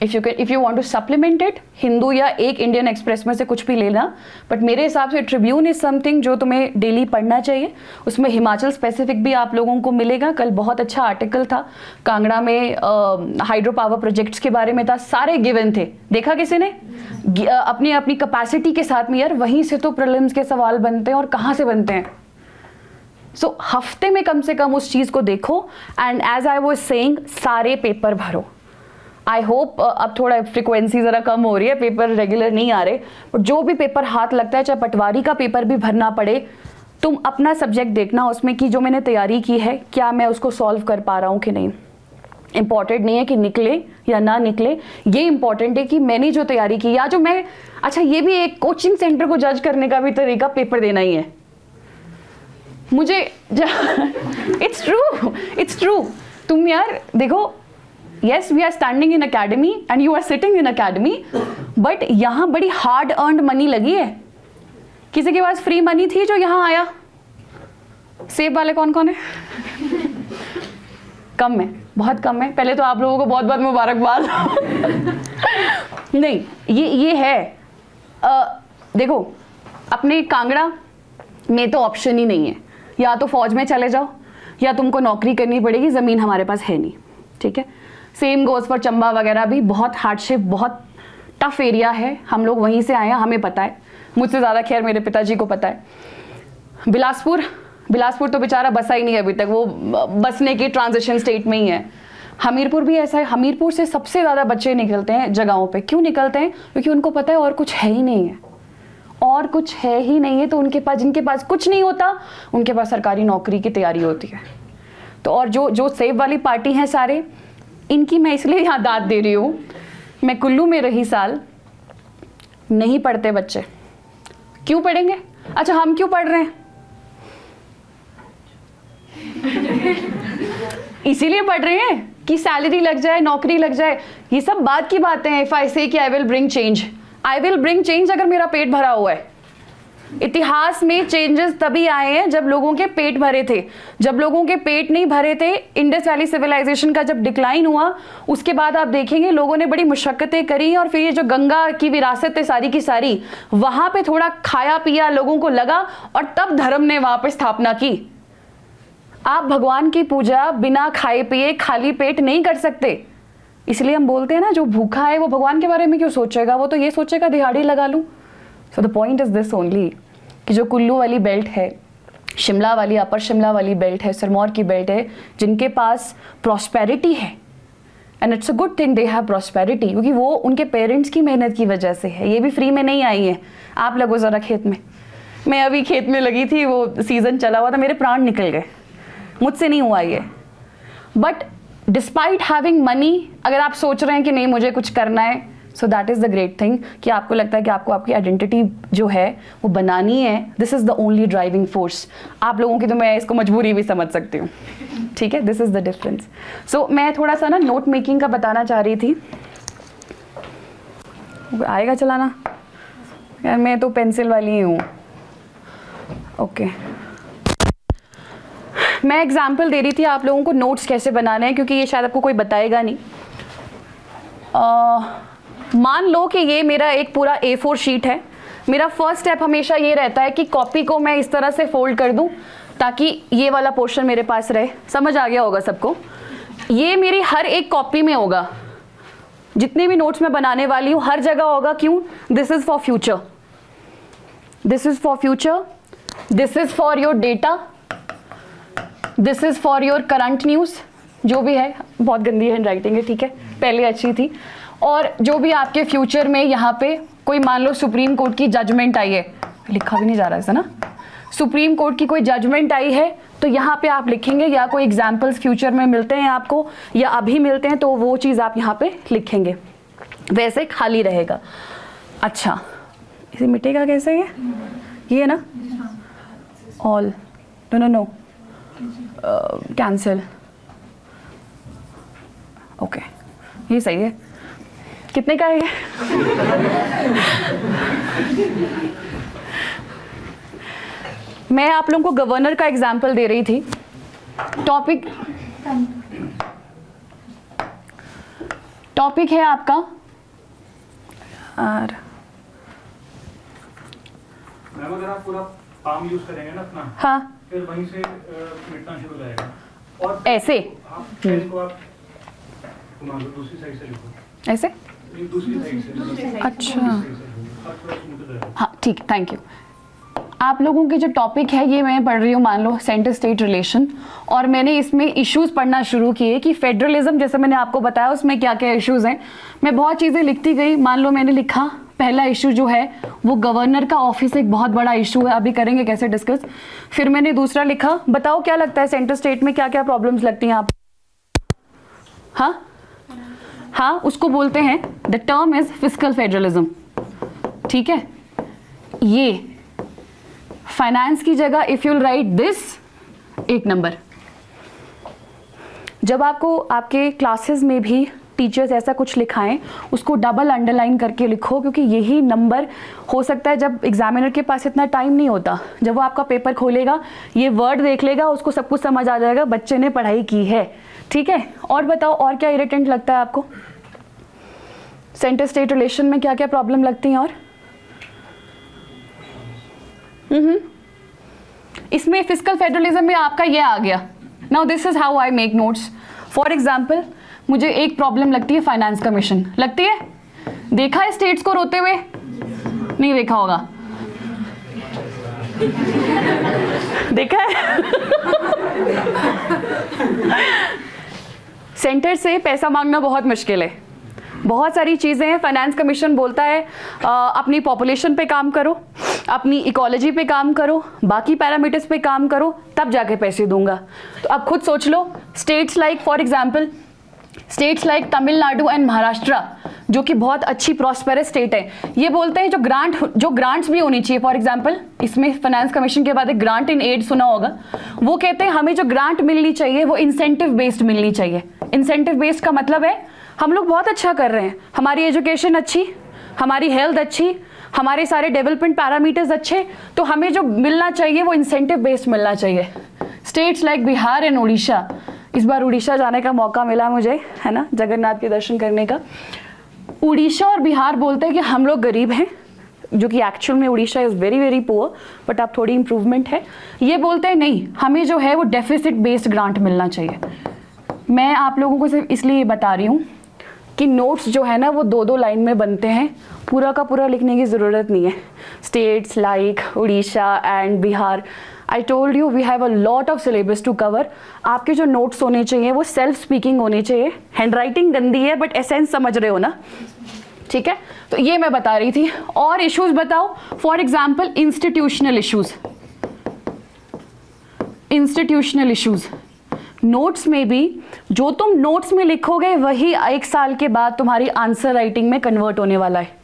If you want to supplement it, Hindu या एक इंडियन एक्सप्रेस में से कुछ भी लेना, बट मेरे हिसाब से ट्रिब्यून इज समथिंग जो तुम्हें डेली पढ़ना चाहिए। उसमें हिमाचल स्पेसिफिक भी आप लोगों को मिलेगा। कल बहुत अच्छा आर्टिकल था, कांगड़ा में हाइड्रो पावर प्रोजेक्ट्स के बारे में था, सारे गिवन थे। देखा किसी ने? अपनी अपनी कैपेसिटी के साथ में। यार वहीं से तो प्रीलिम्स के सवाल बनते हैं, और कहाँ से बनते हैं। सो हफ्ते में कम से कम उस चीज़ को देखो। And as I was saying, सारे पेपर भरो। आई होप अब थोड़ा फ्रिक्वेंसी ज़रा कम हो रही है, पेपर रेगुलर नहीं आ रहे, बट जो भी पेपर हाथ लगता है, चाहे पटवारी का पेपर भी भरना पड़े, तुम अपना सब्जेक्ट देखना उसमें कि जो मैंने तैयारी की है क्या मैं उसको सॉल्व कर पा रहा हूँ कि नहीं। इम्पॉर्टेंट नहीं है कि निकले या ना निकले, ये इम्पॉर्टेंट है कि मैंने जो तैयारी की या जो मैं, अच्छा ये भी एक कोचिंग सेंटर को जज करने का भी तरीका पेपर देना ही है मुझे। It's true. तुम यार देखो, yes we are standing in academy and you are sitting in academy, but यहाँ बड़ी हार्ड अर्नड मनी लगी है। किसी के पास फ्री मनी थी जो यहाँ आया? सेब वाले कौन कौन है? कम है, बहुत कम है। पहले तो आप लोगों को बहुत बहुत मुबारकबाद। नहीं, ये है देखो, अपने कांगड़ा में तो ऑप्शन ही नहीं है, या तो फौज में चले जाओ या तुमको नौकरी करनी पड़ेगी, ज़मीन हमारे पास है नहीं, ठीक है। सेम गोज़ फॉर चंबा वगैरह भी, बहुत हार्डशिप, बहुत टफ एरिया है। हम लोग वहीं से आए हैं, हमें पता है, मुझसे ज़्यादा खैर मेरे पिताजी को पता है। बिलासपुर तो बेचारा बसा ही नहीं है अभी तक, वो बसने की ट्रांजिशन स्टेट में ही है। हमीरपुर भी ऐसा है, हमीरपुर से सबसे ज़्यादा बच्चे निकलते हैं जगहों पे। क्यों निकलते हैं? क्योंकि उनको पता है और कुछ है ही नहीं है, और कुछ है ही नहीं है, तो उनके पास, जिनके पास कुछ नहीं होता, उनके पास सरकारी नौकरी की तैयारी होती है। तो और जो सेब वाली पार्टी हैं सारे, इनकी मैं इसलिए यहाँ दाद दे रही हूँ। मैं कुल्लू में रही साल, नहीं पढ़ते बच्चे। क्यों पढ़ेंगे? अच्छा हम क्यों पढ़ रहे हैं? इसीलिए पढ़ रहे हैं कि सैलरी लग जाए, नौकरी लग जाए। ये सब बात की बातें हैं। इफ आई से कि आई विल ब्रिंग चेंज अगर मेरा पेट भरा हुआ है। इतिहास में चेंजेस तभी आए हैं जब लोगों के पेट भरे थे। जब लोगों के पेट नहीं भरे थे, इंडस वैली सिविलाइजेशन का जब डिक्लाइन हुआ, उसके बाद आप देखेंगे लोगों ने बड़ी मुशक्कतें करी, और फिर ये जो गंगा की विरासत है सारी की सारी, वहां पे थोड़ा खाया पिया लोगों को लगा, और तब धर्म ने वहां पे स्थापना की। आप भगवान की पूजा बिना खाए पिए खाली पेट नहीं कर सकते। इसलिए हम बोलते हैं ना, जो भूखा है वो भगवान के बारे में क्यों सोचेगा, वो तो ये सोचेगा दिहाड़ी लगा लूं। सो the point is this only कि जो कुल्लू वाली बेल्ट है, शिमला वाली, अपर शिमला वाली बेल्ट है, सिरमौर की बेल्ट है, जिनके पास प्रॉस्पेरिटी है, and it's a good thing they have prosperity, क्योंकि वो उनके पेरेंट्स की मेहनत की वजह से है। ये भी फ्री में नहीं आई है। आप लगो ज़रा खेत में। मैं अभी खेत में लगी थी, वो सीज़न चला हुआ था, मेरे प्राण निकल गए, मुझसे नहीं हुआ ये। बट डिस्पाइट हैविंग मनी, अगर आप सोच रहे हैं कि नहीं मुझे कुछ करना है, so that is the great thing कि आपको लगता है कि आपको आपकी आइडेंटिटी जो है वो बनानी है। This is the only driving force. आप लोगों की तो मैं इसको मजबूरी भी समझ सकती हूँ, ठीक है। This is the difference. So मैं थोड़ा सा ना नोट मेकिंग का बताना चाह रही थी। आएगा चलाना? यार मैं तो पेंसिल वाली ही हूँ। ओके, मैं एग्जाम्पल दे रही थी आप लोगों को नोट्स कैसे बनाने हैं, क्योंकि ये शायद आपको कोई बताएगा नहीं। मान लो कि ये मेरा एक पूरा A4 शीट है। मेरा फर्स्ट स्टेप हमेशा ये रहता है कि कॉपी को मैं इस तरह से फोल्ड कर दूं ताकि ये वाला पोर्शन मेरे पास रहे। समझ आ गया होगा सबको? ये मेरी हर एक कॉपी में होगा, जितने भी नोट्स मैं बनाने वाली हूँ हर जगह होगा। क्यों? This is for future, this is for future, this is for your data, this is for your current news, जो भी है। बहुत गंदी हैंड राइटिंग है, ठीक है, पहले अच्छी थी। और जो भी आपके फ्यूचर में यहाँ पे कोई मान लो सुप्रीम कोर्ट की जजमेंट आई है, लिखा भी नहीं जा रहा है ना, सुप्रीम कोर्ट की कोई जजमेंट आई है तो यहाँ पे आप लिखेंगे, या कोई एग्जाम्पल्स फ्यूचर में मिलते हैं आपको या अभी मिलते हैं तो वो चीज़ आप यहाँ पे लिखेंगे। वैसे खाली रहेगा। अच्छा, इसे मिटेगा कैसे? ये है ना, ऑल, नो कैंसिल। ओके, ये सही है। कितने का है ये? मैं आप लोगों को गवर्नर का एग्जाम्पल दे रही थी। टॉपिक है आपका और मैम अगर आप पूरा पाम यूज करेंगे ना अपना, हाँ, फिर वहीं से मिटना शुरू हो जाएगा। और ऐसे आप पेन को आप घुमा लो, दूसरी साइड से लिखो। ऐसे? ये दूसरी साइड से। अच्छा, आप थोड़ा स्मूथ हो जाएगा। हाँ ठीक, थैंक यू। आप लोगों के जो टॉपिक है ये मैं पढ़ रही हूँ, मान लो सेंटर स्टेट रिलेशन, और मैंने इसमें इश्यूज पढ़ना शुरू किए कि फेडरलिज्म, जैसे मैंने आपको बताया उसमें क्या क्या इश्यूज हैं। मैं बहुत चीज़ें लिखती गई। मान लो मैंने लिखा पहला इशू जो है वो गवर्नर का ऑफिस एक बहुत बड़ा इशू है, अभी करेंगे कैसे डिस्कस। फिर मैंने दूसरा लिखा, बताओ क्या लगता है सेंटर स्टेट में क्या क्या प्रॉब्लम्स लगती हैं आप? हाँ, उसको बोलते हैं, the term is fiscal federalism. ठीक है, ये फाइनेंस की जगह if you'll right this, 1 number. जब आपको आपके क्लासेस में भी टीचर्स ऐसा कुछ लिखाएं, उसको डबल अंडरलाइन करके लिखो, क्योंकि यही नंबर हो सकता है जब एग्जामिनर के पास इतना टाइम नहीं होता, जब वो आपका पेपर खोलेगा ये वर्ड देख लेगा, उसको सब कुछ समझ आ जाएगा, बच्चे ने पढ़ाई की है। ठीक है, और बताओ और क्या इरिटेंट लगता है आपको? सेंटर स्टेट रिलेशन में क्या क्या प्रॉब्लम लगती हैं? और इसमें फिस्कल फेडरलिज्म में आपका ये आ गया। Now this is how I make notes. For example, मुझे एक प्रॉब्लम लगती है फाइनेंस कमीशन, लगती है? देखा है स्टेट्स को रोते हुए? नहीं देखा होगा, देखा है? सेंटर से पैसा मांगना बहुत मुश्किल है, बहुत सारी चीज़ें हैं। फाइनेंस कमीशन बोलता है अपनी पॉपुलेशन पे काम करो, अपनी इकोलॉजी पे काम करो, बाकी पैरामीटर्स पे काम करो, तब जाके पैसे दूंगा। तो अब खुद सोच लो, states like for example states like Tamil Nadu and Maharashtra, जो कि बहुत अच्छी प्रॉस्पेरस स्टेट है, ये बोलते हैं जो ग्रांट्स भी होनी चाहिए। फॉर एग्जांपल इसमें फाइनेंस कमीशन के बाद एक ग्रांट इन एड सुना होगा, वो कहते हैं हमें जो ग्रांट मिलनी चाहिए वो इंसेंटिव बेस्ड मिलनी चाहिए। इंसेंटिव बेस्ड का मतलब है हम लोग बहुत अच्छा कर रहे हैं, हमारी एजुकेशन अच्छी, हमारी हेल्थ अच्छी, हमारे सारे डेवलपमेंट पैरामीटर्स अच्छे, तो हमें जो मिलना चाहिए वो इंसेंटिव बेस्ड मिलना चाहिए। States like Bihar and Orissa, इस बार उड़ीसा जाने का मौका मिला मुझे, है ना, जगन्नाथ के दर्शन करने का। उड़ीसा और बिहार बोलते हैं कि हम लोग गरीब हैं, जो कि एक्चुअल में Orissa is very very poor, but अब थोड़ी इंप्रूवमेंट है। ये बोलते हैं नहीं, हमें जो है वो डेफिसिट बेस्ड ग्रांट मिलना चाहिए। मैं आप लोगों को सिर्फ इसलिए बता रही हूँ कि नोट्स जो है ना वो 2-2 लाइन में बनते हैं, पूरा का पूरा लिखने की ज़रूरत नहीं है। States like Orissa and Bihar, I told you we have a lot of syllabus to cover. आपके जो नोट्स होने चाहिए वो सेल्फ स्पीकिंग होने चाहिए। हैंड राइटिंग गंदी है बट एसेंस समझ रहे हो ना? ठीक है, तो ये मैं बता रही थी। और इश्यूज बताओ, for example institutional issues. Institutional issues notes में भी जो तुम नोट्स में लिखोगे वही 1 साल के बाद तुम्हारी आंसर राइटिंग में कन्वर्ट होने वाला है।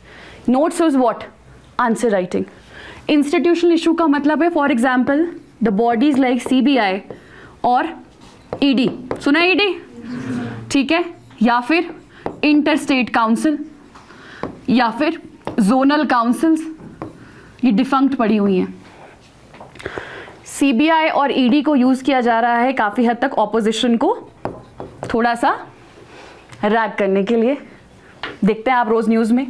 Notes is what? Answer writing. Institutional issue का मतलब है for example the bodies like CBI और ED, सुना है ED? ठीक है, या फिर इंटर स्टेट काउंसिल या फिर जोनल काउंसिल्स, ये डिफंक्ट पड़ी हुई हैं। CBI और ED को यूज़ किया जा रहा है काफ़ी हद तक ऑपोजिशन को थोड़ा सा रैग करने के लिए, देखते हैं आप रोज़ न्यूज़ में।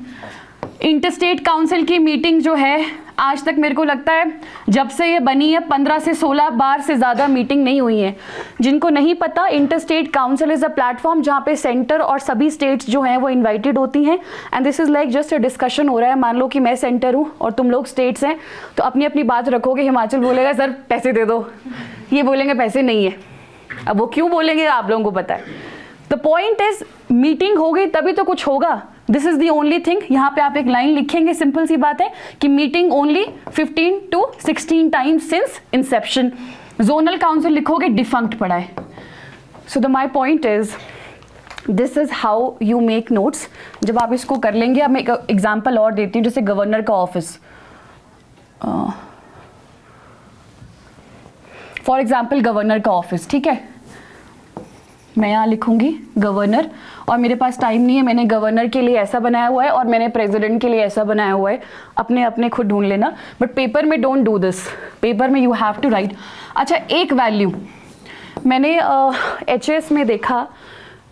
इंटरस्टेट काउंसिल की मीटिंग जो है आज तक मेरे को लगता है जब से ये बनी है 15 से 16 बार से ज़्यादा मीटिंग नहीं हुई है। जिनको नहीं पता, interstate council is a platform जहाँ पे सेंटर और सभी स्टेट्स जो हैं वो इनवाइटेड होती हैं, and this is like just a discussion हो रहा है। मान लो कि मैं सेंटर हूँ और तुम लोग स्टेट्स हैं, तो अपनी अपनी बात रखोगे। हिमाचल बोलेगा सर पैसे दे दो, ये बोलेंगे पैसे नहीं है। अब वो क्यों बोलेंगे आप लोगों को पता है। द पॉइंट इज मीटिंग होगी तभी तो कुछ होगा। This is the only thing. यहाँ पे आप एक लाइन लिखेंगे, सिंपल सी बात है कि meeting only 15 to 16 times since Inception. Zonal council लिखोगे, डिफंक्ट पड़ा है। So the my point is this is how you make notes. जब आप इसको कर लेंगे, अब मैं एक एग्जाम्पल और देती हूँ, जैसे गवर्नर का ऑफिस। फॉर एग्जाम्पल गवर्नर का ऑफिस, ठीक है, मैं यहाँ लिखूंगी गवर्नर, और मेरे पास टाइम नहीं है, मैंने गवर्नर के लिए ऐसा बनाया हुआ है और मैंने प्रेसिडेंट के लिए ऐसा बनाया हुआ है। अपने अपने खुद ढूंढ लेना, बट पेपर में डोंट डू दिस। पेपर में यू हैव टू राइट। अच्छा, एक वैल्यू मैंने HS में देखा,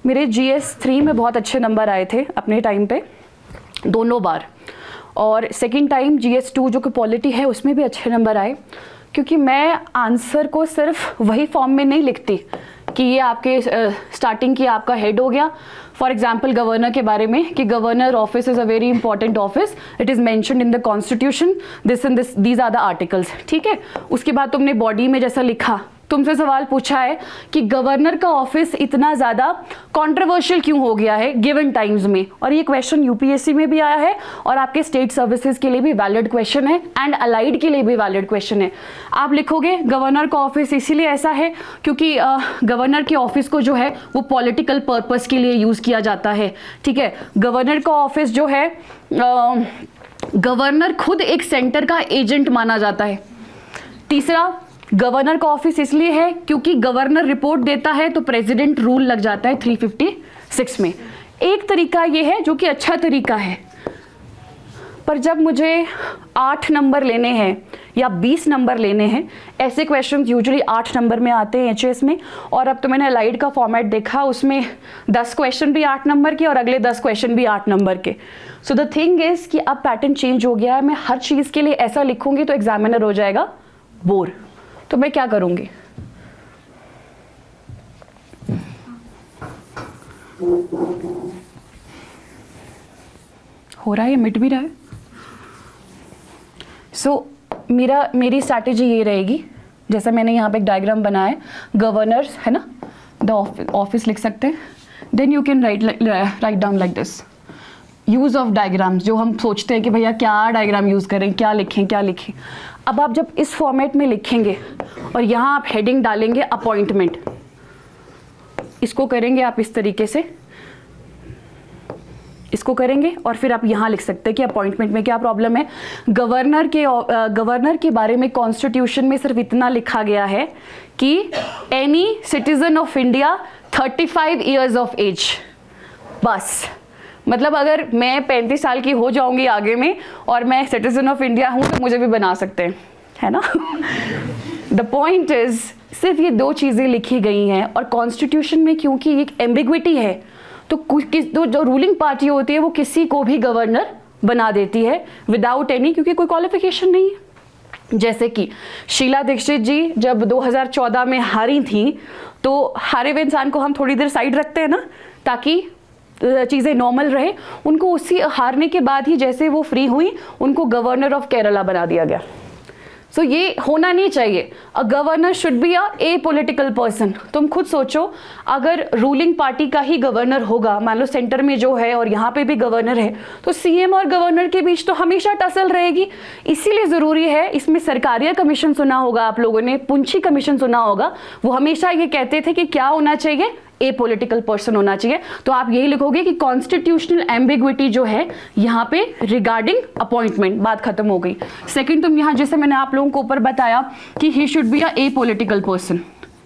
मेरे GS 3 में बहुत अच्छे नंबर आए थे अपने टाइम पे दोनों बार, और सेकेंड टाइम GS 2 जो कि पॉलिटी है उसमें भी अच्छे नंबर आए, क्योंकि मैं आंसर को सिर्फ वही फॉर्म में नहीं लिखती कि ये आपके स्टार्टिंग की आपका हेड हो गया। फॉर एग्जाम्पल गवर्नर के बारे में कि governor office is a very important office, it is mentioned in the constitution, this and this, these are the articles, ठीक है। उसके बाद तुमने बॉडी में जैसा लिखा तुमसे सवाल पूछा है कि गवर्नर का ऑफिस इतना ज़्यादा कंट्रोवर्शियल क्यों हो गया है गिवन टाइम्स में, और ये क्वेश्चन यूपीएससी में भी आया है और आपके स्टेट सर्विसेज के लिए भी वैलिड क्वेश्चन है एंड अलाइड के लिए भी वैलिड क्वेश्चन है। आप लिखोगे गवर्नर का ऑफिस इसीलिए ऐसा है क्योंकि गवर्नर के ऑफिस को जो है वो पॉलिटिकल पर्पस के लिए यूज़ किया जाता है। ठीक है, गवर्नर का ऑफिस जो है गवर्नर खुद एक सेंटर का एजेंट माना जाता है। तीसरा, गवर्नर का ऑफिस इसलिए है क्योंकि गवर्नर रिपोर्ट देता है तो प्रेसिडेंट रूल लग जाता है 356 में। एक तरीका ये है जो कि अच्छा तरीका है, पर जब मुझे 8 नंबर लेने हैं या 20 नंबर लेने हैं, ऐसे क्वेश्चंस यूजुअली 8 नंबर में आते हैं एचएस में, और अब तो मैंने अलाइड का फॉर्मेट देखा, उसमें 10 क्वेश्चन भी 8 नंबर के और अगले 10 क्वेश्चन भी 8 नंबर के। सो द थिंग इज कि अब पैटर्न चेंज हो गया है, मैं हर चीज़ के लिए ऐसा लिखूंगी तो एग्जामिनर हो जाएगा बोर। तो मैं क्या करूंगी, हो रहा है, मिट भी रहा है। मेरी स्ट्रैटेजी ये रहेगी, जैसा मैंने यहाँ पे एक डायग्राम बनाया है, गवर्नर्स है ना, द ऑफिस लिख सकते हैं, then you can write down like this. Use of diagrams, जो हम सोचते हैं कि भैया क्या डायग्राम यूज़ करें, क्या लिखें। अब आप जब इस फॉर्मेट में लिखेंगे और यहाँ आप हेडिंग डालेंगे अपॉइंटमेंट, इसको करेंगे आप इस तरीके से, इसको करेंगे और फिर आप यहाँ लिख सकते हैं कि अपॉइंटमेंट में क्या प्रॉब्लम है। गवर्नर के बारे में कॉन्स्टिट्यूशन में सिर्फ इतना लिखा गया है कि any citizen of India 35 years of age, बस। मतलब अगर मैं 35 साल की हो जाऊंगी आगे में और मैं सिटीजन ऑफ इंडिया हूं तो मुझे भी बना सकते हैं, है ना। द पॉइंट इज सिर्फ ये 2 चीज़ें लिखी गई हैं, और कॉन्स्टिट्यूशन में क्योंकि एक एम्बिग्विटी है तो जो रूलिंग पार्टी होती है वो किसी को भी गवर्नर बना देती है विदाउट एनी, क्योंकि कोई क्वालिफिकेशन नहीं है। जैसे कि शीला दीक्षित जी जब 2014 में हारी थी, तो हारे हुए इंसान को हम थोड़ी देर साइड रखते हैं ना, ताकि चीज़ें नॉर्मल रहे। उनको उसी हारने के बाद ही जैसे वो फ्री हुई, उनको गवर्नर ऑफ केरला बना दिया गया। सो ये होना नहीं चाहिए। A governor should be a political person. तुम खुद सोचो, अगर रूलिंग पार्टी का ही गवर्नर होगा, मान लो सेंटर में जो है और यहाँ पे भी गवर्नर है, तो सीएम और गवर्नर के बीच तो हमेशा टसल रहेगी। इसीलिए ज़रूरी है, इसमें सरकारिया कमीशन सुना होगा आप लोगों ने, पुंछी कमीशन सुना होगा, वो हमेशा ये कहते थे कि क्या होना चाहिए, ए पॉलिटिकल पर्सन होना चाहिए। तो आप यही लिखोगे कि कॉन्स्टिट्यूशनल एम्बिग्विटी जो है यहाँ पे रिगार्डिंग अपॉइंटमेंट, बात खत्म हो गई। सेकंड, तुम यहाँ जैसे मैंने आप लोगों को ऊपर बताया कि he should be a political person,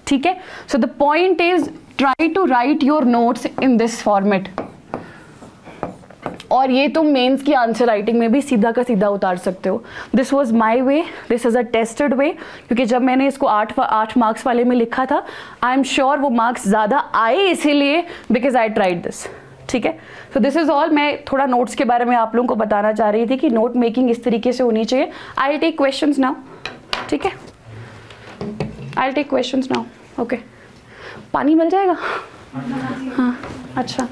ठीक है। So the point is try to write your notes in this format, और ये तुम मेंस की आंसर राइटिंग में भी सीधा का सीधा उतार सकते हो। This was my way, this is a tested way, क्योंकि जब मैंने इसको 8 मार्क्स वाले में लिखा था, आई एम श्योर वो मार्क्स ज़्यादा आए इसीलिए बिकॉज आई ट्राइड दिस, ठीक है। So this is all. मैं थोड़ा नोट्स के बारे में आप लोगों को बताना चाह रही थी कि नोट मेकिंग इस तरीके से होनी चाहिए। I will take questions now, ठीक है, I will take questions now, okay. पानी मिल जाएगा? हाँ, अच्छा।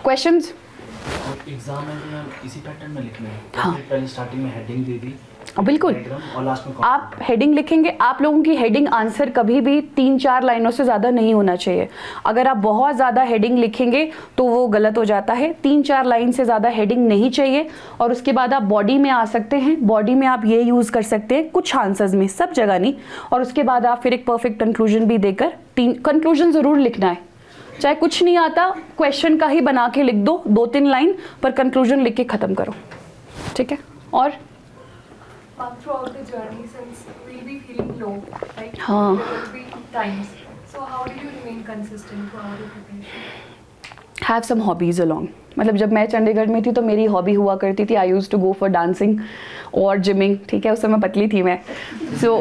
क्वेश्चंस? एग्जाम में इसी पैटर्न में लिखना है। हाँ। पहले स्टार्टिंग में हेडिंग दे दी, बिल्कुल, और लास्ट में आप हेडिंग लिखेंगे। आप लोगों की हेडिंग आंसर कभी भी 3-4 लाइनों से ज़्यादा नहीं होना चाहिए। अगर आप बहुत ज़्यादा हेडिंग लिखेंगे तो वो गलत हो जाता है। 3-4 लाइन से ज़्यादा हेडिंग नहीं चाहिए, और उसके बाद आप बॉडी में आ सकते हैं। बॉडी में आप ये यूज़ कर सकते हैं कुछ आंसर्स में, सब जगह नहीं, और उसके बाद आप फिर एक परफेक्ट कंक्लूजन भी देकर, कंक्लूजन ज़रूर लिखना है। चाहे कुछ नहीं आता, क्वेश्चन का ही बना के लिख दो 2-3 लाइन, पर कंक्लूजन लिख के ख़त्म करो, ठीक है। और throughout the journey, since we'll be feeling low, right? हाँ. There will be times. So how do you remain consistent throughout your preparation? Have some hobbies along. मतलब जब मैं चंडीगढ़ में थी तो मेरी हॉबी हुआ करती थी, I use to go for dancing और जिमिंग, ठीक है, उस समय पतली थी मैं। सो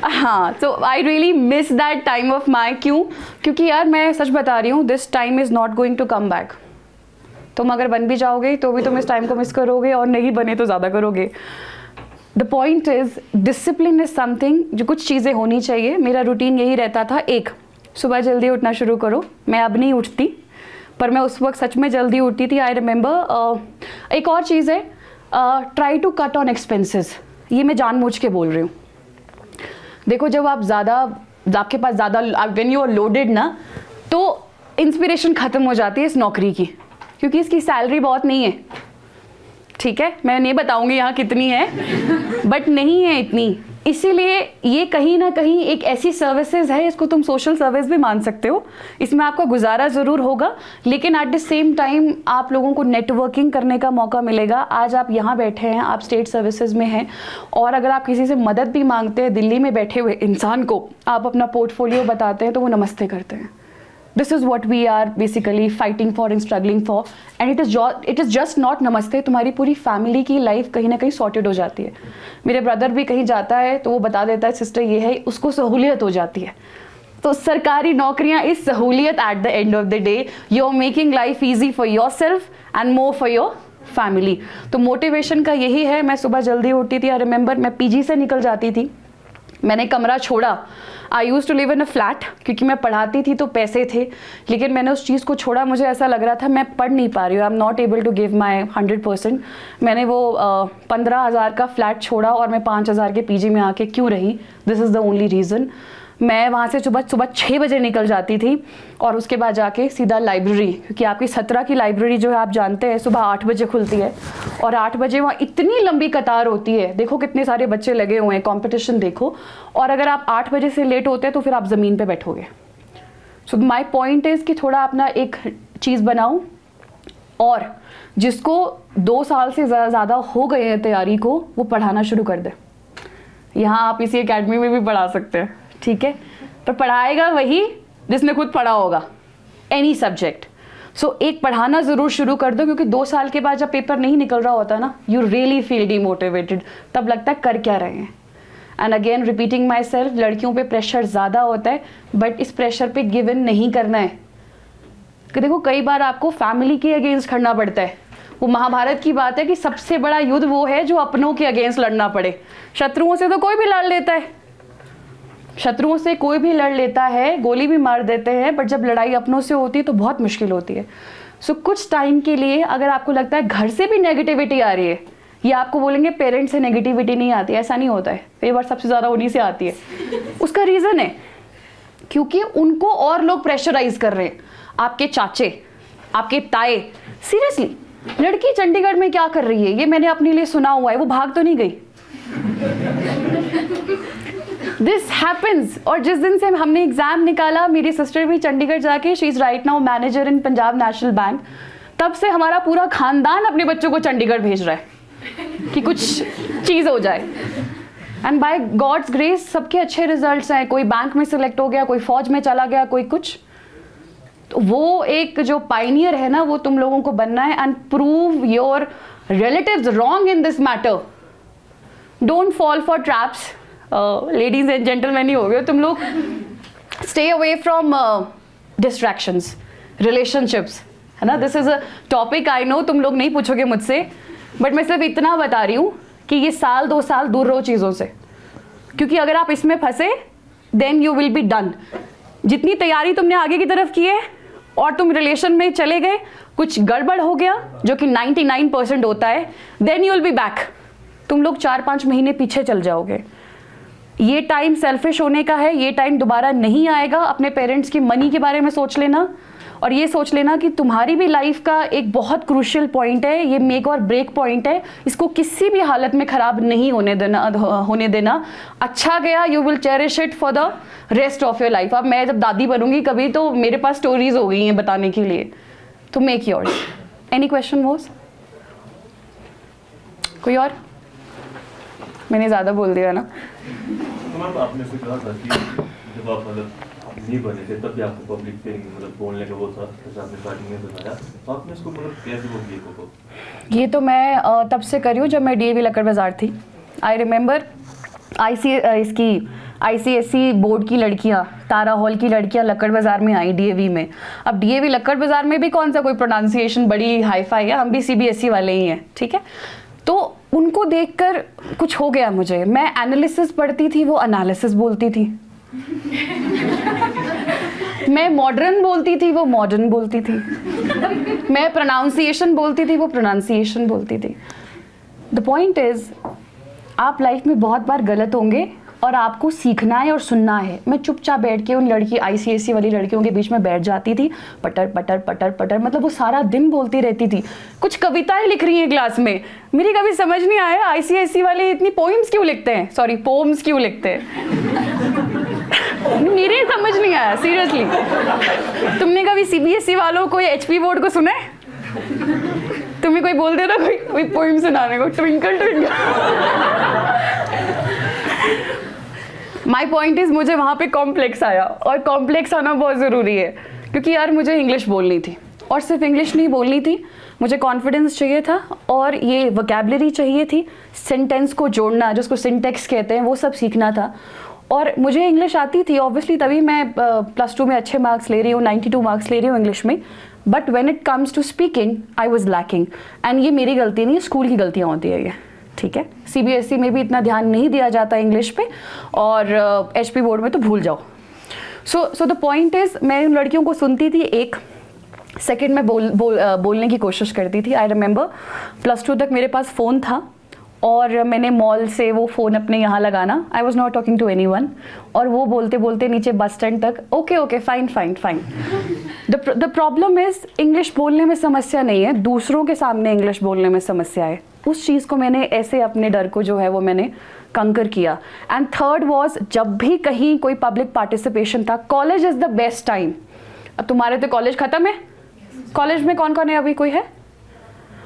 हाँ, so I really miss that time of my. क्यों? क्योंकि यार मैं सच बता रही हूँ, this time is not going to come back. तुम अगर बन भी जाओगे तो भी तुम इस टाइम को मिस करोगे, और नहीं बने तो ज़्यादा करोगे। The point is discipline is something, जो कुछ चीज़ें होनी चाहिए। मेरा रूटीन यही रहता था, एक, सुबह जल्दी उठना शुरू करो। मैं अब नहीं उठती, पर मैं उस वक्त सच में जल्दी उठती थी। आई रिमेंबर एक और चीज़ है, try to cut on expenses. ये मैं जानबूझ के बोल रही हूँ। देखो जब आप ज़्यादा, आपके पास ज़्यादा, व्हेन यू आर लोडेड ना, तो इंस्पिरेशन ख़त्म हो जाती है इस नौकरी की, क्योंकि इसकी सैलरी बहुत नहीं है, ठीक है, मैं नहीं बताऊंगी यहाँ कितनी है, बट नहीं है इतनी। इसीलिए ये कहीं ना कहीं एक ऐसी सर्विसेज है, इसको तुम सोशल सर्विस भी मान सकते हो, इसमें आपका गुजारा ज़रूर होगा, लेकिन एट द सेम टाइम आप लोगों को नेटवर्किंग करने का मौका मिलेगा। आज आप यहाँ बैठे हैं, आप स्टेट सर्विसेज में हैं, और अगर आप किसी से मदद भी मांगते हैं, दिल्ली में बैठे हुए इंसान को आप अपना पोर्टफोलियो बताते हैं तो वो नमस्ते करते हैं। This is what we are basically fighting for and struggling for, and it is just not नमस्ते। तुम्हारी पूरी फैमिली की लाइफ कहीं ना कहीं सॉर्टेड हो जाती है। मेरे ब्रदर भी कहीं जाता है तो वो बता देता है सिस्टर ये है, उसको सहूलियत हो जाती है। तो सरकारी नौकरियां इस सहूलियत at the end of the day, you are making life easy for yourself and more for your family. तो मोटिवेशन का यही है। मैं सुबह जल्दी उठती थी, आई रिमेंबर मैं पीजी से निकल जाती थी, मैंने कमरा छोड़ा। I use to live in a flat, क्योंकि मैं पढ़ाती थी तो पैसे थे, लेकिन मैंने उस चीज़ को छोड़ा। मुझे ऐसा लग रहा था मैं पढ़ नहीं पा रही हूँ, I am not able to give my 100%। मैंने वो 15,000 का फ्लैट छोड़ा और मैं 5,000 के पीजी में आके क्यों रही, this is the only reason. मैं वहाँ से सुबह 6 बजे निकल जाती थी और उसके बाद जाके सीधा लाइब्रेरी, क्योंकि आपकी 17 की लाइब्रेरी जो है आप जानते हैं सुबह 8 बजे खुलती है, और 8 बजे वहाँ इतनी लंबी कतार होती है, देखो कितने सारे बच्चे लगे हुए हैं, कंपटीशन देखो, और अगर आप 8 बजे से लेट होते हैं तो फिर आप ज़मीन पे बैठोगे। सो माय पॉइंट इज़ कि थोड़ा अपना एक चीज़ बनाओ, और जिसको 2 साल से ज़्यादा हो गए हैं तैयारी को, वो पढ़ाना शुरू कर दे। यहाँ आप इसी एकेडमी में भी पढ़ा सकते हैं, ठीक है, पर पढ़ाएगा वही जिसने खुद पढ़ा होगा, एनी सब्जेक्ट। सो एक पढ़ाना ज़रूर शुरू कर दो, क्योंकि 2 साल के बाद जब पेपर नहीं निकल रहा होता ना, यू रियली फील डीमोटिवेटेड, तब लगता है कर क्या रहे हैं। And again repeating my self, लड़कियों पे प्रेशर ज़्यादा होता है, बट इस प्रेशर पे गिव इन नहीं करना है। कि देखो कई बार आपको फैमिली के अगेंस्ट खड़ना पड़ता है। वो महाभारत की बात है कि सबसे बड़ा युद्ध वो है जो अपनों के अगेंस्ट लड़ना पड़े। शत्रुओं से तो कोई भी लड़ लेता है, शत्रुओं से कोई भी लड़ लेता है, गोली भी मार देते हैं, बट जब लड़ाई अपनों से होती है तो बहुत मुश्किल होती है। सो कुछ टाइम के लिए अगर आपको लगता है घर से भी नेगेटिविटी आ रही है, या आपको बोलेंगे पेरेंट्स से नेगेटिविटी नहीं आती, ऐसा नहीं होता है, कई बार सबसे ज़्यादा उन्हीं से आती है। उसका रीज़न है क्योंकि उनको और लोग प्रेशराइज कर रहे हैं, आपके चाचे, आपके ताए। सीरियसली, लड़की चंडीगढ़ में क्या कर रही है ये मैंने अपने लिए सुना हुआ है, वो भाग तो नहीं गई। This happens. और जिस दिन से हमने एग्जाम निकाला, मेरी सिस्टर भी चंडीगढ़ जाके, she is right now manager in Punjab national bank, तब से हमारा पूरा खानदान अपने बच्चों को चंडीगढ़ भेज रहा है कि कुछ चीज़ हो जाए। एंड बाय गॉड्स ग्रेस सबके अच्छे रिजल्ट्स हैं, कोई बैंक में सिलेक्ट हो गया, कोई फौज में चला गया, कोई कुछ। तो वो एक जो पाइनियर है ना, वो तुम लोगों को बनना है, and prove your relatives wrong in this matter. Don't fall for traps. Ladies and gentleman ही हो गए तुम लोग। Stay away from distractions, relationships, है ना। This is a topic I know तुम लोग नहीं पूछोगे मुझसे, बट मैं सिर्फ इतना बता रही हूँ कि ये 1-2 साल दूर रहो चीज़ों से, क्योंकि अगर आप इसमें फंसे then you will be done. जितनी तैयारी तुमने आगे की तरफ की है और तुम रिलेशन में चले गए, कुछ गड़बड़ हो गया जो कि 99% होता है, then you will be back. तुम लोग 4-5 महीने पीछे चल जाओगे। ये टाइम सेल्फिश होने का है, ये टाइम दोबारा नहीं आएगा। अपने पेरेंट्स की मनी के बारे में सोच लेना, और ये सोच लेना कि तुम्हारी भी लाइफ का एक बहुत क्रूशियल पॉइंट है, ये मेक और ब्रेक पॉइंट है, इसको किसी भी हालत में ख़राब नहीं होने देना। अच्छा गया, you will cherish it for the rest of your life. अब मैं जब दादी बनूंगी कभी, तो मेरे पास स्टोरीज हो गई हैं बताने के लिए, तो make yours. Any question was? कोई और? मैंने ज़्यादा बोल दिया ना। तो मैम आपने से कहा था कि जब आप मतलब नहीं बने थे तब भी आपको पब्लिक पे मतलब बोलने का वो था, जैसे आपने स्टार्टिंग में बताया, तो आपने इसको मतलब कैसे वो किए को? ये तो मैं तब से करी हूँ जब मैं डीएवी लक्कड़ बाजार थी। आई रिमेंबर ICSE बोर्ड की लड़कियाँ, तारा हॉल की लड़कियाँ लक्कड़ बाजार में आई डीएवी में। अब डीएवी लक्कड़ बाजार में भी कौन सा कोई प्रोनाउंसिएशन बड़ी हाई फाई है, हम भी CBSE वाले ही हैं, ठीक है। तो उनको देखकर कुछ हो गया मुझे। मैं एनालिसिस पढ़ती थी, वो एनालिसिस बोलती थी। मैं मॉडर्न बोलती थी, वो मॉडर्न बोलती थी। मैं प्रोनाउंसिएशन बोलती थी, वो प्रोनाउंसिएशन बोलती थी। द पॉइंट इज आप लाइफ में बहुत बार गलत होंगे और आपको सीखना है और सुनना है। मैं चुपचाप बैठ के उन लड़की ICSE वाली लड़कियों के बीच में बैठ जाती थी, पटर पटर पटर पटर, मतलब वो सारा दिन बोलती रहती थी। कुछ कविताएं लिख रही हैं क्लास में, मेरी कभी समझ नहीं आया ICSE वाले इतनी पोइम्स क्यों लिखते हैं, सॉरी पोम्स क्यों लिखते हैं मेरे समझ नहीं आया सीरियसली। तुमने कभी CBSE वालों को HP बोर्ड को सुना है? तुम्हें कोई बोल दे ना कोई पोइम सुनाने को, twinkle twinkle. My point is मुझे वहाँ पे कॉम्प्लेक्स आया, और कॉम्प्लेक्स आना बहुत ज़रूरी है क्योंकि यार मुझे इंग्लिश बोलनी थी, और सिर्फ इंग्लिश नहीं बोलनी थी, मुझे कॉन्फिडेंस चाहिए था और ये वोकैबुलरी चाहिए थी, सेंटेंस को जोड़ना जिसको सिंटेक्स कहते हैं वो सब सीखना था। और मुझे इंग्लिश आती थी ऑब्वियसली, तभी मैं +2 में अच्छे मार्क्स ले रही हूँ, 92 मार्क्स ले रही हूँ इंग्लिश में। But when it comes to speaking I was lacking, and ये मेरी गलती नहीं, स्कूल की गलतियाँ होती है ये, ठीक है। CBSE में भी इतना ध्यान नहीं दिया जाता इंग्लिश पे, और HP बोर्ड में तो भूल जाओ। सो द पॉइंट इज़ मैं उन लड़कियों को सुनती थी, एक सेकेंड में बोलने की कोशिश करती थी। आई रिमेंबर +2 तक मेरे पास फ़ोन था और मैंने मॉल से वो फ़ोन अपने यहाँ लगाना, I was not talking to anyone, और वो बोलते बोलते नीचे बस स्टैंड तक, okay fine fine fine. The problem is English बोलने में समस्या नहीं है, दूसरों के सामने इंग्लिश बोलने में समस्या है। उस चीज़ को मैंने ऐसे अपने डर को जो है वो मैंने कंकर किया। एंड थर्ड वॉज, जब भी कहीं कोई पब्लिक पार्टिसिपेशन था, college is the best time. अब तुम्हारे तो कॉलेज ख़त्म है, कॉलेज में कौन कौन है अभी, कोई है?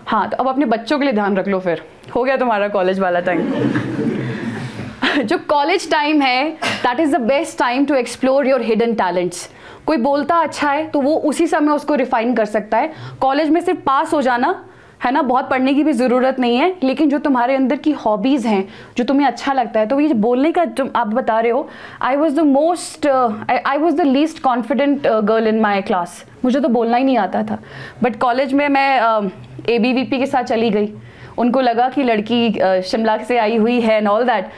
हाँ, तो अब अपने बच्चों के लिए ध्यान रख लो, फिर हो गया तुम्हारा कॉलेज वाला टाइम। जो कॉलेज टाइम है that is the best time to explore your hidden talents. कोई बोलता अच्छा है तो वो उसी समय उसको रिफाइन कर सकता है। कॉलेज में सिर्फ पास हो जाना है ना, बहुत पढ़ने की भी ज़रूरत नहीं है, लेकिन जो तुम्हारे अंदर की हॉबीज़ हैं, जो तुम्हें अच्छा लगता है, तो ये बोलने का जो आप बता रहे हो, I was the least confident girl in my class. मुझे तो बोलना ही नहीं आता था, बट कॉलेज में मैं ABVP के साथ चली गई, उनको लगा कि लड़की शिमला से आई हुई है एंड ऑल दैट।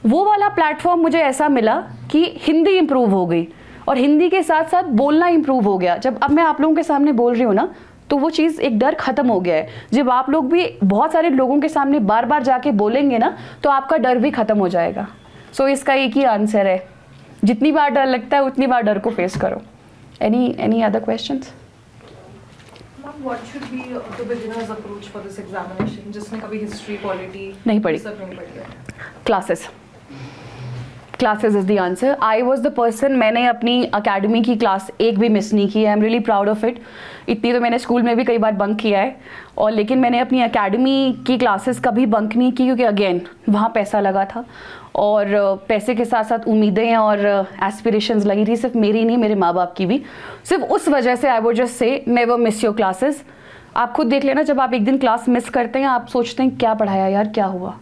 वो वाला प्लेटफॉर्म मुझे ऐसा मिला कि हिंदी इम्प्रूव हो गई, और हिंदी के साथ साथ बोलना इम्प्रूव हो गया। जब अब मैं आप लोगों के सामने बोल रही हूँ ना, तो वो चीज़, एक डर ख़त्म हो गया है। जब आप लोग भी बहुत सारे लोगों के सामने बार बार जाके बोलेंगे ना, तो आपका डर भी ख़त्म हो जाएगा। सो इसका एक ही आंसर है, जितनी बार डर लगता है उतनी बार डर को फेस करो। Any other questions? Ma'am, what should be the beginner's approach for this examination? जिसने कभी हिस्ट्री, पॉलिटी नहीं पढ़ी, सब नहीं पढ़ी है। Classes is the answer. I was the person, मैंने अपनी अकेडमी की क्लास एक भी मिस नहीं की। I am really proud of it. इतनी तो मैंने स्कूल में भी कई बार बंक किया है, और लेकिन मैंने अपनी अकेडमी की क्लासेस कभी बंक नहीं की, क्योंकि अगेन वहाँ पैसा लगा था, और पैसे के साथ साथ उम्मीदें और एस्पिरेशंस लगी थी, सिर्फ मेरी नहीं, मेरे माँ बाप की भी। सिर्फ उस वजह से I would just say never miss your classes. आप खुद देख लेना, जब आप एक दिन क्लास मिस करते हैं, आप सोचते हैं क्या पढ़ाया यार, क्या हुआ।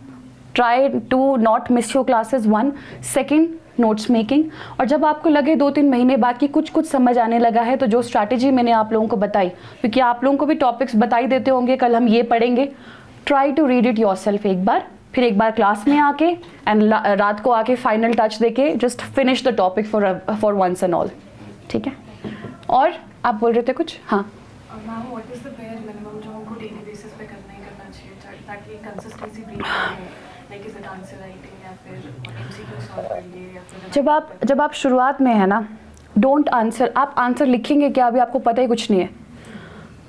Try to not miss your classes. 1 second, notes making. और जब आपको लगे 2-3 महीने बाद कि कुछ समझ आने लगा है, तो जो स्ट्रैटेजी मैंने आप लोगों को बताई, क्योंकि आप लोगों को भी टॉपिक्स बताई देते होंगे, कल हम ये पढ़ेंगे, try to read it yourself एक बार, फिर एक बार क्लास में आके एंड रात को आके फाइनल टच देके just finish the topic for once and all. ठीक है? और आप बोल रहे थे कुछ? हाँ ma'am, what is the bare minimum जो हमको डेली बेसिस पे करना ही करना चाहिए ताकि कंसिस्टेंसी ब्रीड करें? Like is it answer writing या फिर एमसीक्यू सॉल्व कर लिए, या फिर जब आप शुरुआत में है ना, डोंट आंसर। आप आंसर लिखेंगे क्या, अभी आपको पता ही कुछ नहीं है।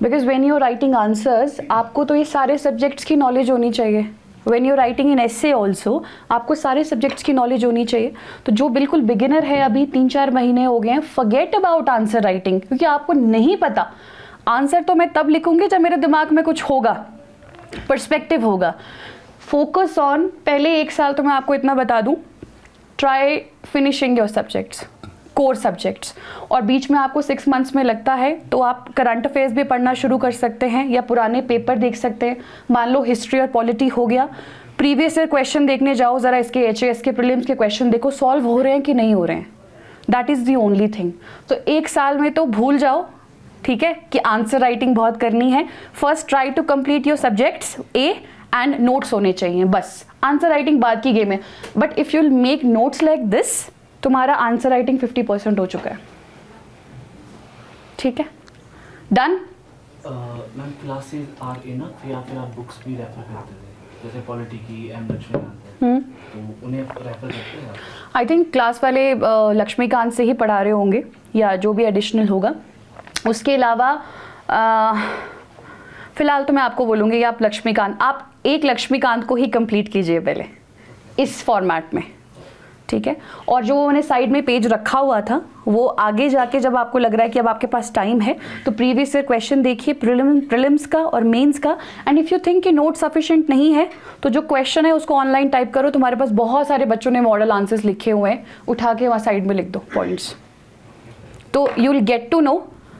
Because when you are writing answers, आपको तो ये सारे सब्जेक्ट्स की नॉलेज होनी चाहिए। When you writing in essay also, आपको सारे सब्जेक्ट्स की नॉलेज होनी चाहिए। तो जो बिल्कुल बिगिनर है, अभी 3-4 महीने हो गए हैं, फॉरगेट अबाउट आंसर राइटिंग, क्योंकि आपको नहीं पता। आंसर तो मैं तब लिखूंगी जब मेरे दिमाग में कुछ होगा, पर्सपेक्टिव होगा। फोकस ऑन, पहले 1 साल तो मैं आपको इतना बता दूं, try finishing your subjects, core subjects. और बीच में आपको 6 मंथ्स में लगता है तो आप करंट अफेयर्स भी पढ़ना शुरू कर सकते हैं, या पुराने पेपर देख सकते हैं। मान लो हिस्ट्री और पॉलिटी हो गया, प्रीवियस ईयर क्वेश्चन देखने जाओ ज़रा, इसके HAS के प्रीलिम्स के क्वेश्चन देखो, सॉल्व हो रहे हैं कि नहीं हो रहे हैं। That is the only thing. तो 1 साल में तो भूल जाओ, ठीक है, कि आंसर राइटिंग बहुत करनी है। First try to complete your subjects a and notes होने चाहिए, बस। आंसर राइटिंग बाद की गेम है, but if you'll make notes like this, तुम्हारा आंसर राइटिंग 50% हो चुका है। ठीक है, done. Ma'am, classes are enough या फिर आप बुक्स भी रेफर करते थे? जैसे पॉलिटी की एम लक्ष्मीकांत है, तो उन्हें रेफर करते हैं आप? आई थिंक क्लास वाले लक्ष्मीकांत से ही पढ़ा रहे होंगे या जो भी एडिशनल होगा। उसके अलावा फ़िलहाल तो मैं आपको बोलूँगी कि आप एक लक्ष्मीकांत को ही कंप्लीट कीजिए पहले इस फॉर्मेट में, ठीक है। और जो मैंने साइड में पेज रखा हुआ था वो आगे जाके जब आपको लग रहा है कि अब आपके पास टाइम है तो प्रीवियस ईयर क्वेश्चन देखिए, प्रीलिम्स का और मेंस का। एंड इफ़ यू थिंक कि नोट सफिशिएंट नहीं है तो जो क्वेश्चन है उसको ऑनलाइन टाइप करो, तुम्हारे पास बहुत सारे बच्चों ने मॉडल आंसर्स लिखे हुए हैं, उठा के वहाँ साइड में लिख दो पॉइंट्स, तो you will get to know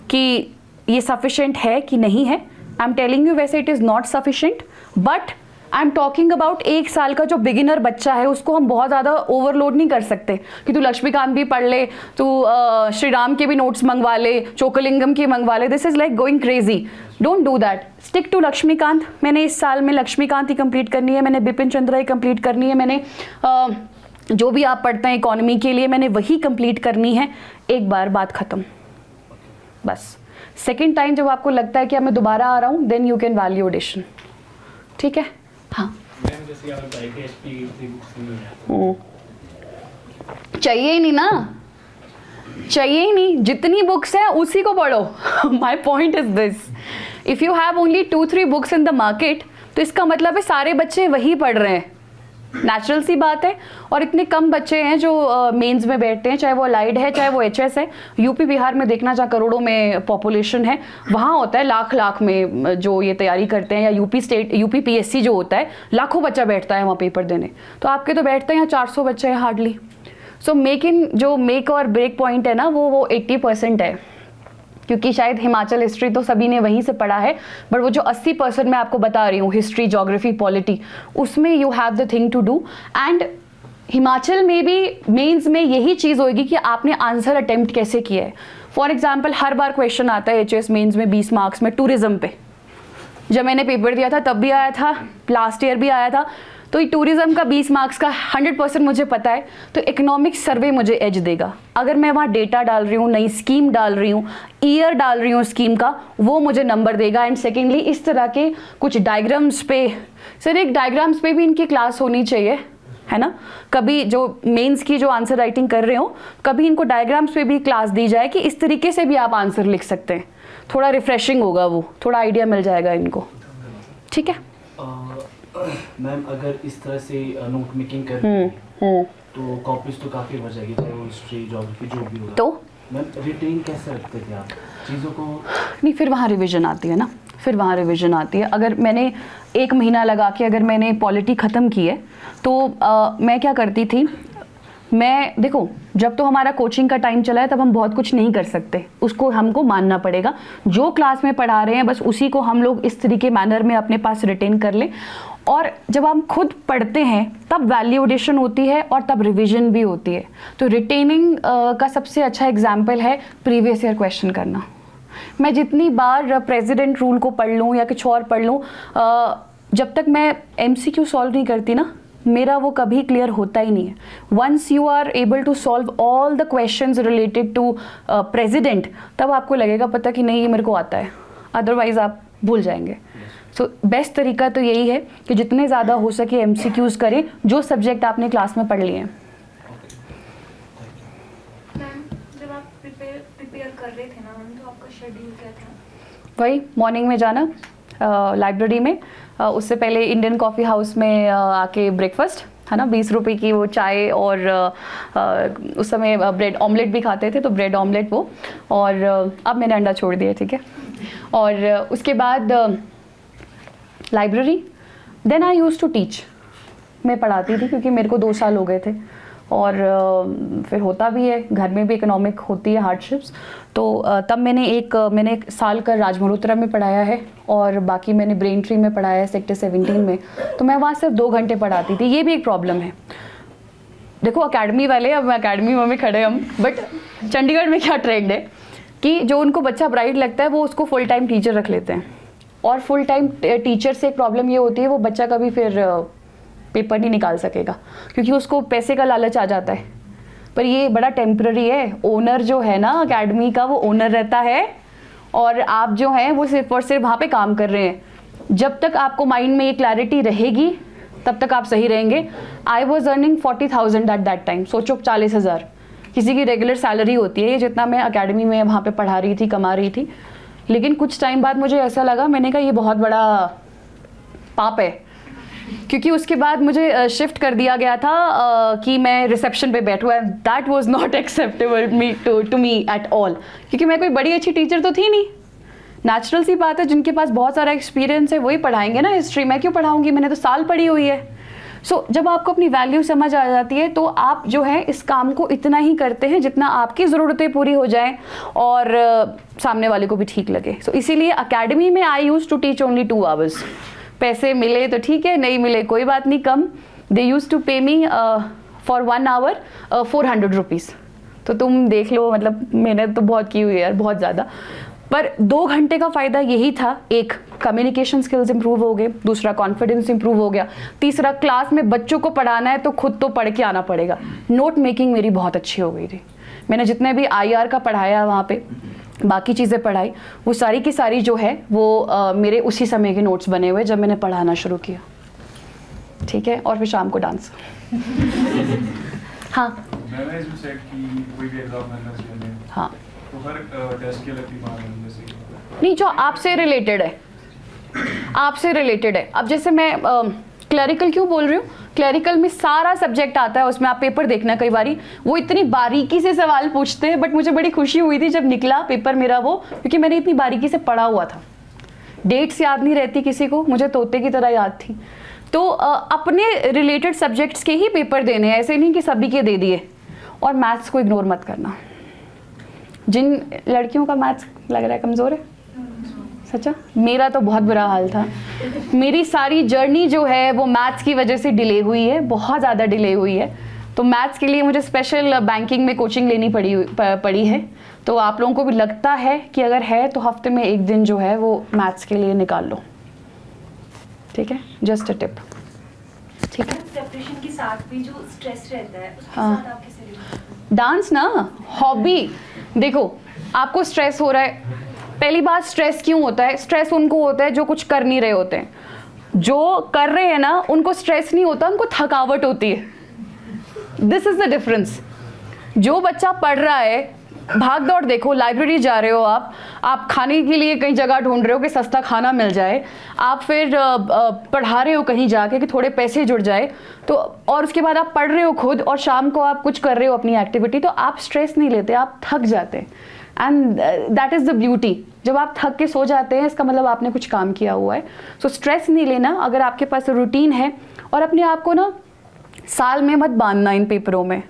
कि ये सफिशिएंट है कि नहीं है। आई एम टेलिंग यू वैसे it is not sufficient, but I am talking about 1 साल का जो बिगिनर बच्चा है उसको हम बहुत ज़्यादा ओवरलोड नहीं कर सकते कि तू लक्ष्मीकांत भी पढ़ ले, तू श्री राम के भी नोट्स मंगवा ले, चोकलिंगम के मंगवा ले। This is like going crazy, don't do that, stick to Laxmikanth. मैंने इस साल में लक्ष्मीकांत ही कंप्लीट करनी है, मैंने बिपिन चंद्र ही कंप्लीट करनी है, मैंने जो भी आप पढ़ते हैं इकोनॉमी के लिए मैंने वही कंप्लीट करनी है। एक बार बात ख़त्म, बस। सेकेंड टाइम जब आपको लगता है कि अब मैं दोबारा आ रहा हूँ then you can value addition, ठीक है। हाँ चाहिए ही नहीं ना, चाहिए ही नहीं, जितनी बुक्स हैं उसी को पढ़ो। My point is this, if you have only 2-3 books in the market तो इसका मतलब है सारे बच्चे वही पढ़ रहे हैं, नेचुरल सी बात है। और इतने कम बच्चे हैं जो मेंस में बैठते हैं, चाहे वो अलाइड है चाहे वो एचएस है। यूपी बिहार में देखना जहाँ करोड़ों में पॉपुलेशन है, वहाँ होता है लाख में जो ये तैयारी करते हैं, या यूपी पीएससी जो होता है लाखों बच्चा बैठता है वहाँ पेपर देने, तो आपके तो बैठते हैं यहाँ 400 बच्चे हैं हार्डली। सो मेक और ब्रेक पॉइंट है ना वो 80% है, क्योंकि शायद हिमाचल हिस्ट्री तो सभी ने वहीं से पढ़ा है, बट वो जो 80% मैं आपको बता रही हूँ हिस्ट्री, ज्योग्राफी, पॉलिटी, उसमें you have the thing to do. And Himachal में भी मेंस में यही चीज़ होगी कि आपने आंसर अटेम्प्ट कैसे किया है। For example her bar question आता है एचएस मेंस में 20 मार्क्स में टूरिज्म पे, जब मैंने पेपर दिया था तब भी आया था, लास्ट ईयर भी आया था। तो ये टूरिज्म का 20 मार्क्स का 100% मुझे पता है, तो इकोनॉमिक सर्वे मुझे एज देगा। अगर मैं वहाँ डेटा डाल रही हूँ, नई स्कीम डाल रही हूँ, ईयर डाल रही हूँ स्कीम का, वो मुझे नंबर देगा। एंड सेकेंडली इस तरह के कुछ डायग्राम्स पे, सर एक डायग्राम्स पे भी इनकी क्लास होनी चाहिए, है ना। कभी जो मेंस की जो आंसर राइटिंग कर रहे हो, कभी इनको डायग्राम्स पे भी क्लास दी जाए कि इस तरीके से भी आप आंसर लिख सकते हैं। थोड़ा रिफ्रेशिंग होगा, वो थोड़ा आइडिया मिल जाएगा इनको, ठीक है। मैम अगर इस तरह से नोट मेकिंग कर तो कॉपीज तो काफ़ी बढ़ जाएगी, चाहे वो हिस्ट्री, ज्योग्राफी जो भी होगा। तो मैम रिटेन कैसे रखते थे आप चीज़ों को? नहीं, फिर वहाँ रिवीजन आती है ना, फिर वहाँ रिवीजन आती है। अगर मैंने 1 महीना लगा के अगर मैंने पॉलिटी ख़त्म की है तो मैं क्या करती थी, मैं देखो जब तो हमारा कोचिंग का टाइम चला है तब हम बहुत कुछ नहीं कर सकते, उसको हमको मानना पड़ेगा। जो क्लास में पढ़ा रहे हैं बस उसी को हम लोग इस तरीके मैनर में अपने पास रिटेन कर लें। और जब हम खुद पढ़ते हैं तब वैल्यू एडिशन होती है और तब रिवीजन भी होती है। तो रिटेनिंग का सबसे अच्छा एग्जाम्पल है प्रीवियस ईयर क्वेश्चन करना। मैं जितनी बार प्रेसिडेंट रूल को पढ़ लूँ या कुछ और पढ़ लूँ, जब तक मैं MCQ सॉल्व नहीं करती ना, मेरा वो कभी क्लियर होता ही नहीं है। Once you are able to solve all the questions related to president, तब आपको लगेगा पता कि नहीं ये मेरे को आता है, अदरवाइज आप भूल जाएंगे। सो बेस्ट तरीका तो यही है कि जितने ज़्यादा हो सके MCQs करें जो सब्जेक्ट आपने क्लास में पढ़ लिए हैं। मैम जब आप प्रिपेयर कर रहे थे ना मैम, तो आपका शेड्यूल क्या था? वही मॉर्निंग में जाना लाइब्रेरी में, उससे पहले इंडियन कॉफ़ी हाउस में आके ब्रेकफास्ट, है ना, 20 रुपये की वो चाय, और उस समय ब्रेड ऑमलेट भी खाते थे तो ब्रेड ऑमलेट वो, और अब मैंने अंडा छोड़ दिया, ठीक है। और उसके बाद library, then I use to teach, मैं पढ़ाती थी क्योंकि मेरे को 2 साल हो गए थे, और फिर होता भी है घर में भी इकोनॉमिक होती है हार्डशिप्स। तो तब मैंने एक साल का राजमल्होत्रा में पढ़ाया है और बाकी मैंने ब्रेन ट्री में पढ़ाया है सेक्टर 17 में। तो मैं वहाँ सिर्फ 2 घंटे पढ़ाती थी। ये भी एक प्रॉब्लम है। देखो एकेडमी वाले, अब एकेडमी में खड़े हम, बट चंडीगढ़ में क्या ट्रेंड है कि जो उनको बच्चा ब्राइट लगता है वो उसको फुल टाइम टीचर रख लेते हैं। और फुल टाइम टीचर से एक प्रॉब्लम ये होती है, वो बच्चा कभी फिर पेपर नहीं निकाल सकेगा क्योंकि उसको पैसे का लालच आ जाता है। पर ये बड़ा टेम्पररी है। ओनर जो है ना एकेडमी का, वो ओनर रहता है और आप जो हैं वो सिर्फ और सिर्फ वहाँ पे काम कर रहे हैं। जब तक आपको माइंड में ये क्लैरिटी रहेगी तब तक आप सही रहेंगे। I was earning 40,000 at that time. सोचो 40,000 किसी की रेगुलर सैलरी होती है, ये जितना मैं अकेडमी में वहाँ पे पढ़ा रही थी, कमा रही थी। लेकिन कुछ टाइम बाद मुझे ऐसा लगा, मैंने कहा ये बहुत बड़ा पाप है, क्योंकि उसके बाद मुझे शिफ्ट कर दिया गया था कि मैं रिसेप्शन पे बैठूँ, and that was not acceptable to me at all, क्योंकि मैं कोई बड़ी अच्छी टीचर तो थी नहीं। नेचुरल सी बात है, जिनके पास बहुत सारा एक्सपीरियंस है वही पढ़ाएंगे ना हिस्ट्री, मैं क्यों पढ़ाऊंगी, मैंने तो साल पढ़ी हुई है। सो जब आपको अपनी वैल्यू समझ आ जाती है तो आप जो है इस काम को इतना ही करते हैं जितना आपकी ज़रूरतें पूरी हो जाएं और सामने वाले को भी ठीक लगे। सो इसीलिए अकेडमी में I used to teach only 2 hours. पैसे मिले तो ठीक है, नहीं मिले कोई बात नहीं, कम। दे यूज टू पे मी फॉर 1 आवर 400 रुपीज़। तो तुम देख लो, मतलब मेहनत तो बहुत की हुई है यार, बहुत ज़्यादा। पर 2 घंटे का फ़ायदा यही था, एक कम्युनिकेशन स्किल्स इंप्रूव हो गए, दूसरा कॉन्फिडेंस इंप्रूव हो गया, तीसरा क्लास में बच्चों को पढ़ाना है तो खुद तो पढ़ के आना पड़ेगा। नोट मेकिंग मेरी बहुत अच्छी हो गई थी। मैंने जितने भी IR का पढ़ाया वहाँ पे, बाकी चीज़ें पढ़ाई, वो सारी की सारी जो है वो मेरे उसी समय के नोट्स बने हुए जब मैंने पढ़ाना शुरू किया। ठीक है, और फिर शाम को डांस। हाँ मैंने इसमें सेट की कोई भी एग्जाम करना चाहिए, हाँ, तो हर टेस्ट की अलग टीम आ रही है, जैसे नहीं जो आपसे रिलेटेड है, आपसे रिलेटेड है। अब जैसे मैं क्लरिकल क्यों बोल रही हूँ, क्लरिकल में सारा सब्जेक्ट आता है, उसमें आप पेपर देखना, कई बारी वो इतनी बारीकी से सवाल पूछते हैं, बट मुझे बड़ी खुशी हुई थी जब निकला पेपर मेरा वो, क्योंकि मैंने इतनी बारीकी से पढ़ा हुआ था। डेट्स याद नहीं रहती किसी को, मुझे तोते की तरह याद थी। तो अपने रिलेटेड सब्जेक्ट्स के ही पेपर देने हैं, ऐसे नहीं कि सभी के दे दिए। और मैथ्स को इग्नोर मत करना। जिन लड़कियों का मैथ्स लग रहा है कमज़ोर है, सच्चा, मेरा तो बहुत बुरा हाल था। मेरी सारी जर्नी जो है वो मैथ्स की वजह से डिले हुई है, बहुत ज़्यादा डिले हुई है। तो मैथ्स के लिए मुझे स्पेशल बैंकिंग में कोचिंग लेनी पड़ी है। तो आप लोगों को भी लगता है कि अगर है तो हफ्ते में 1 दिन जो है वो मैथ्स के लिए निकाल लो। ठीक है, जस्ट अ टिप। ठीक है, प्रिपरेशन के साथ भी जो स्ट्रेस रहता है उसके हाँ। साथ आप कैसे डील करते हैं? डांस ना हॉबी। देखो आपको स्ट्रेस हो रहा है, पहली बात स्ट्रेस क्यों होता है? स्ट्रेस उनको होता है जो कुछ कर नहीं रहे होते हैं। जो कर रहे हैं ना उनको स्ट्रेस नहीं होता, उनको थकावट होती है। This is the difference. जो बच्चा पढ़ रहा है, भाग दौड़, देखो लाइब्रेरी जा रहे हो आप खाने के लिए कहीं जगह ढूंढ रहे हो कि सस्ता खाना मिल जाए, आप फिर पढ़ा रहे हो कहीं जाके कि थोड़े पैसे जुड़ जाए, तो और उसके बाद आप पढ़ रहे हो खुद और शाम को आप कुछ कर रहे हो अपनी एक्टिविटी, तो आप स्ट्रेस नहीं लेते, आप थक जाते हैं। And that is the beauty. जब आप थक के सो जाते हैं इसका मतलब आपने कुछ काम किया हुआ है। सो स्ट्रेस नहीं लेना। अगर आपके पास रूटीन है, और अपने आप को ना साल में मत बांधना इन पेपरों में।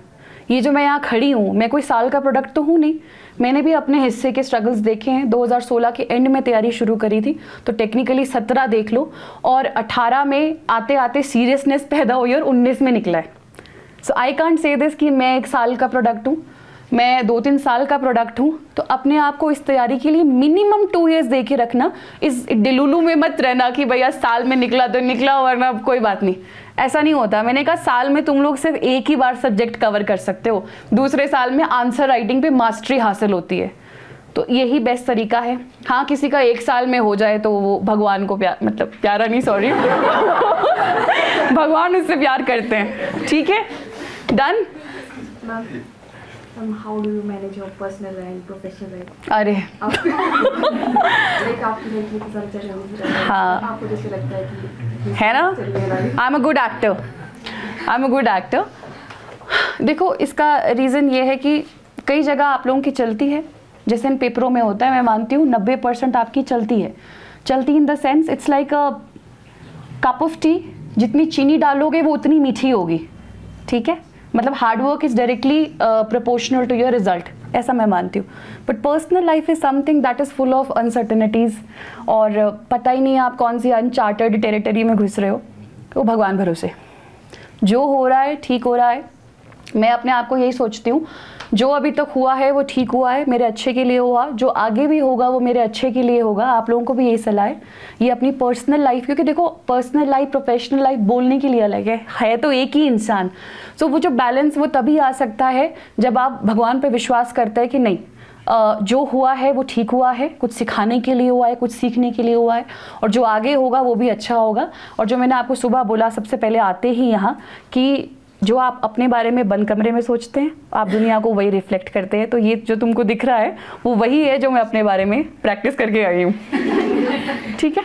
ये जो मैं यहाँ खड़ी हूँ, मैं कोई साल का प्रोडक्ट तो हूँ नहीं, मैंने भी अपने हिस्से के स्ट्रगल्स देखे हैं। 2016 के एंड में तैयारी शुरू करी थी, तो टेक्निकली 17 देख लो, और 18 में आते आते सीरियसनेस पैदा हुई और 19 में निकला है। सो आई कांट से दिस कि मैं 1 साल का प्रोडक्ट हूँ, मैं 2-3 साल का प्रोडक्ट हूँ। तो अपने आप को इस तैयारी के लिए मिनिमम 2 ईयर्स दे के रखना। इस डिलुलू में मत रहना कि भैया साल में निकला तो निकला वरना कोई बात नहीं, ऐसा नहीं होता। मैंने कहा साल में तुम लोग सिर्फ 1 ही बार सब्जेक्ट कवर कर सकते हो, दूसरे साल में आंसर राइटिंग पे मास्टरी हासिल होती है। तो यही बेस्ट तरीका है। हाँ, किसी का 1 साल में हो जाए तो वो भगवान को मतलब प्यारा नहीं, सॉरी भगवान उससे प्यार करते हैं। ठीक है, done. How do you manage your personal and professional life? अरे Like आपकी लड़की के साथ चल रही है, हाँ। आपको जैसे लगता है कि है ना, चल रहा है। I am a good actor. देखो इसका रीज़न ये है कि कई जगह आप लोगों की चलती है, जैसे इन पेपरों में होता है, मैं मानती हूँ 90% आपकी चलती है। चलती in the sense it's like a cup of T, जितनी चीनी डालोगे वो उतनी मीठी होगी। ठीक है, मतलब hard work is directly proportional to your result, ऐसा मैं मानती हूँ। But personal life is something that is full of uncertainties, और पता ही नहीं आप कौन सी अनचार्टर्ड टेरिटरी में घुस रहे हो। वो भगवान भरोसे, जो हो रहा है ठीक हो रहा है। मैं अपने आप को यही सोचती हूँ, जो अभी तक हुआ है वो ठीक हुआ है, मेरे अच्छे के लिए हुआ, जो आगे भी होगा वो मेरे अच्छे के लिए होगा। आप लोगों को भी यही सलाह है। ये अपनी पर्सनल लाइफ, क्योंकि देखो पर्सनल लाइफ प्रोफेशनल लाइफ बोलने के लिए अलग है तो एक ही इंसान। सो वो जो बैलेंस वो तभी आ सकता है जब आप भगवान पे विश्वास करते हैं कि नहीं, जो हुआ है वो ठीक हुआ है, कुछ सिखाने के लिए हुआ है, कुछ सीखने के लिए हुआ है, और जो आगे होगा वो भी अच्छा होगा। और जो मैंने आपको सुबह बोला सबसे पहले आते ही यहाँ, कि जो आप अपने बारे में बंद कमरे में सोचते हैं आप दुनिया को वही रिफ्लेक्ट करते हैं। तो ये जो तुमको दिख रहा है वो वही है जो मैं अपने बारे में प्रैक्टिस करके आई हूँ। ठीक है,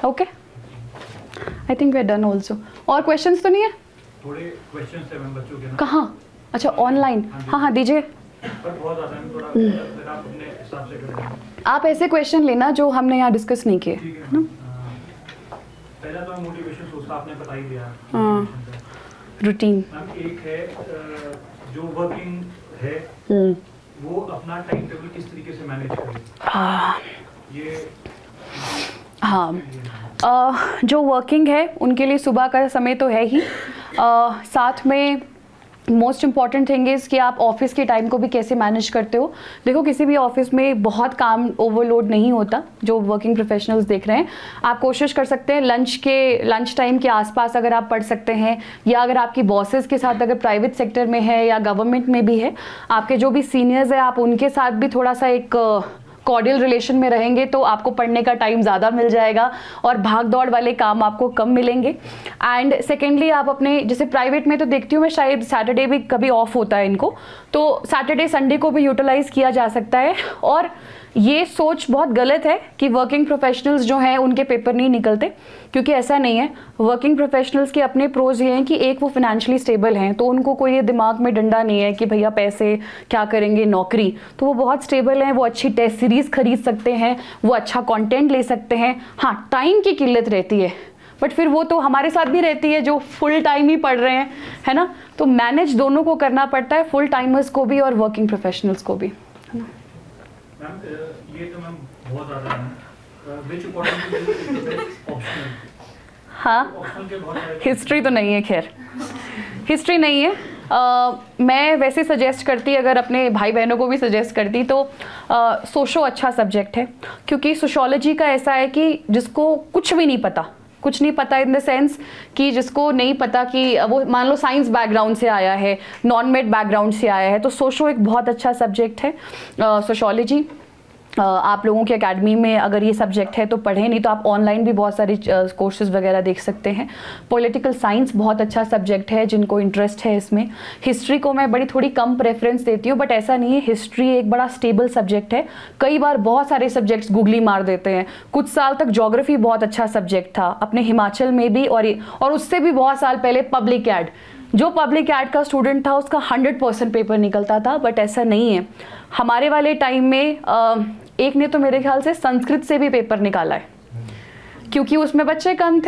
okay, I think we are done also. और क्वेश्चंस तो नहीं है? थोड़े क्वेश्चंस थे मैम बच्चों के ना, कहाँ? अच्छा, ऑनलाइन। हाँ हाँ, दीजिए। पर बहुत ज़्यादा है, थोड़ा अगर आप अपने हिसाब से कर लें। आप ऐसे क्वेश्चन लेना जो हमने यहाँ डिस्कस नहीं किए। ठीक है। पहला तो मोटिवेशन सोर्स आपने बता ही दिया। हाँ। motivation का। रूटीन। मैम एक है जो वर्किंग है वो अपना टाइम टेबल किस तरीके से मैनेज करे, ये हाँ, जो वर्किंग है उनके लिए सुबह का समय तो है ही, साथ में मोस्ट इम्पॉर्टेंट थिंग इज़ कि आप ऑफिस के टाइम को भी कैसे मैनेज करते हो। देखो, किसी भी ऑफिस में बहुत काम ओवरलोड नहीं होता। जो वर्किंग प्रोफेशनल्स देख रहे हैं, आप कोशिश कर सकते हैं लंच टाइम के आसपास अगर आप पढ़ सकते हैं, या अगर आपकी बॉसेस के साथ अगर प्राइवेट सेक्टर में है या गवर्नमेंट में भी है, आपके जो भी सीनियर्स हैं आप उनके साथ भी थोड़ा सा एक कॉर्डियल रिलेशन में रहेंगे तो आपको पढ़ने का टाइम ज़्यादा मिल जाएगा और भाग दौड़ वाले काम आपको कम मिलेंगे। एंड सेकेंडली, आप अपने जैसे प्राइवेट में तो देखती हूँ मैं, शायद सैटरडे भी कभी ऑफ होता है इनको, तो सैटरडे संडे को भी यूटिलाइज़ किया जा सकता है। और ये सोच बहुत गलत है कि वर्किंग प्रोफेशनल्स जो हैं उनके पेपर नहीं निकलते, क्योंकि ऐसा नहीं है। वर्किंग प्रोफेशनल्स के अपने प्रोज ये हैं कि एक, वो फिनेंशियली स्टेबल हैं, तो उनको कोई ये दिमाग में डंडा नहीं है कि भैया पैसे क्या करेंगे, नौकरी, तो वो बहुत स्टेबल हैं, वो अच्छी टेस्ट सीरीज़ खरीद सकते हैं, वो अच्छा कंटेंट ले सकते हैं। हाँ, टाइम की किल्लत रहती है, बट फिर वो तो हमारे साथ भी रहती है जो फुल टाइम ही पढ़ रहे हैं, है ना। तो मैनेज दोनों को करना पड़ता है, फुल टाइमर्स को भी और वर्किंग प्रोफेशनल्स को भी। मैम ये तो मैम बहुत ज़्यादा है, विच अकॉर्डिंग ऑप्शनल। हाँ, ऑप्शनल के बहुत सारे हिस्ट्री तो नहीं है, खैर हिस्ट्री नहीं है। मैं वैसे सजेस्ट करती, अगर अपने भाई बहनों को भी सजेस्ट करती, तो सोशो अच्छा सब्जेक्ट है, क्योंकि सोशोलॉजी का ऐसा है कि जिसको कुछ भी नहीं पता, कुछ नहीं पता इन द सेंस कि जिसको नहीं पता कि वो मान लो साइंस बैकग्राउंड से आया है, नॉन मेड बैकग्राउंड से आया है, तो सोशो एक बहुत अच्छा सब्जेक्ट है सोशोलॉजी। आप लोगों की एकेडमी में अगर ये सब्जेक्ट है तो पढ़ें, नहीं तो आप ऑनलाइन भी बहुत सारे कोर्सेज वगैरह देख सकते हैं। पॉलिटिकल साइंस बहुत अच्छा सब्जेक्ट है जिनको इंटरेस्ट है इसमें। हिस्ट्री को मैं बड़ी थोड़ी कम प्रेफरेंस देती हूँ, बट ऐसा नहीं है, हिस्ट्री एक बड़ा स्टेबल सब्जेक्ट है। कई बार बहुत सारे सब्जेक्ट्स गूगली मार देते हैं। कुछ साल तक ज्योग्राफी बहुत अच्छा सब्जेक्ट था अपने हिमाचल में भी, और उससे भी बहुत साल पहले पब्लिक एड, जो पब्लिक एड का स्टूडेंट था उसका 100% पेपर निकलता था, बट ऐसा नहीं है। हमारे वाले टाइम में एक ने तो मेरे ख्याल से संस्कृत से भी पेपर निकाला है, क्योंकि उसमें बच्चे कम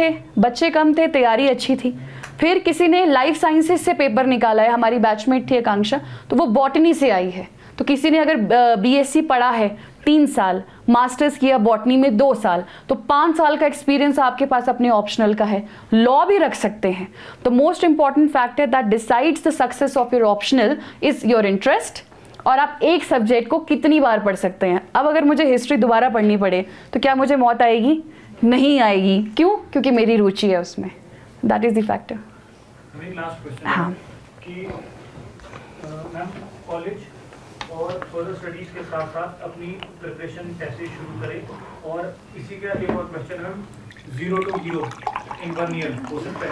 थे, तैयारी अच्छी थी। फिर किसी ने लाइफ साइंसेस से पेपर निकाला है, हमारी बैचमेट थी आकांक्षा, तो वो बॉटनी से आई है। तो किसी ने अगर बीएससी पढ़ा है 3 साल, मास्टर्स किया बॉटनी में 2 साल, तो 5 साल का एक्सपीरियंस आपके पास अपने ऑप्शनल का है। लॉ भी रख सकते हैं। तो most important factor that decides the success of your optional is your interest, और आप एक सब्जेक्ट को कितनी बार पढ़ सकते हैं। अब अगर मुझे हिस्ट्री दोबारा पढ़नी पड़े तो क्या मुझे मौत आएगी? नहीं आएगी। क्यों? क्योंकि मेरी रुचि है उसमें। That is the factor. मेरी लास्ट क्वेश्चन हाँ। है कि मैम कॉलेज और फर्दर स्टडीज के साथ साथ अपनी प्रिपरेशन कैसे शुरू करें, और इसी का एक और क्वेश्चन है, 0 to hero in 1 year हो सकता है?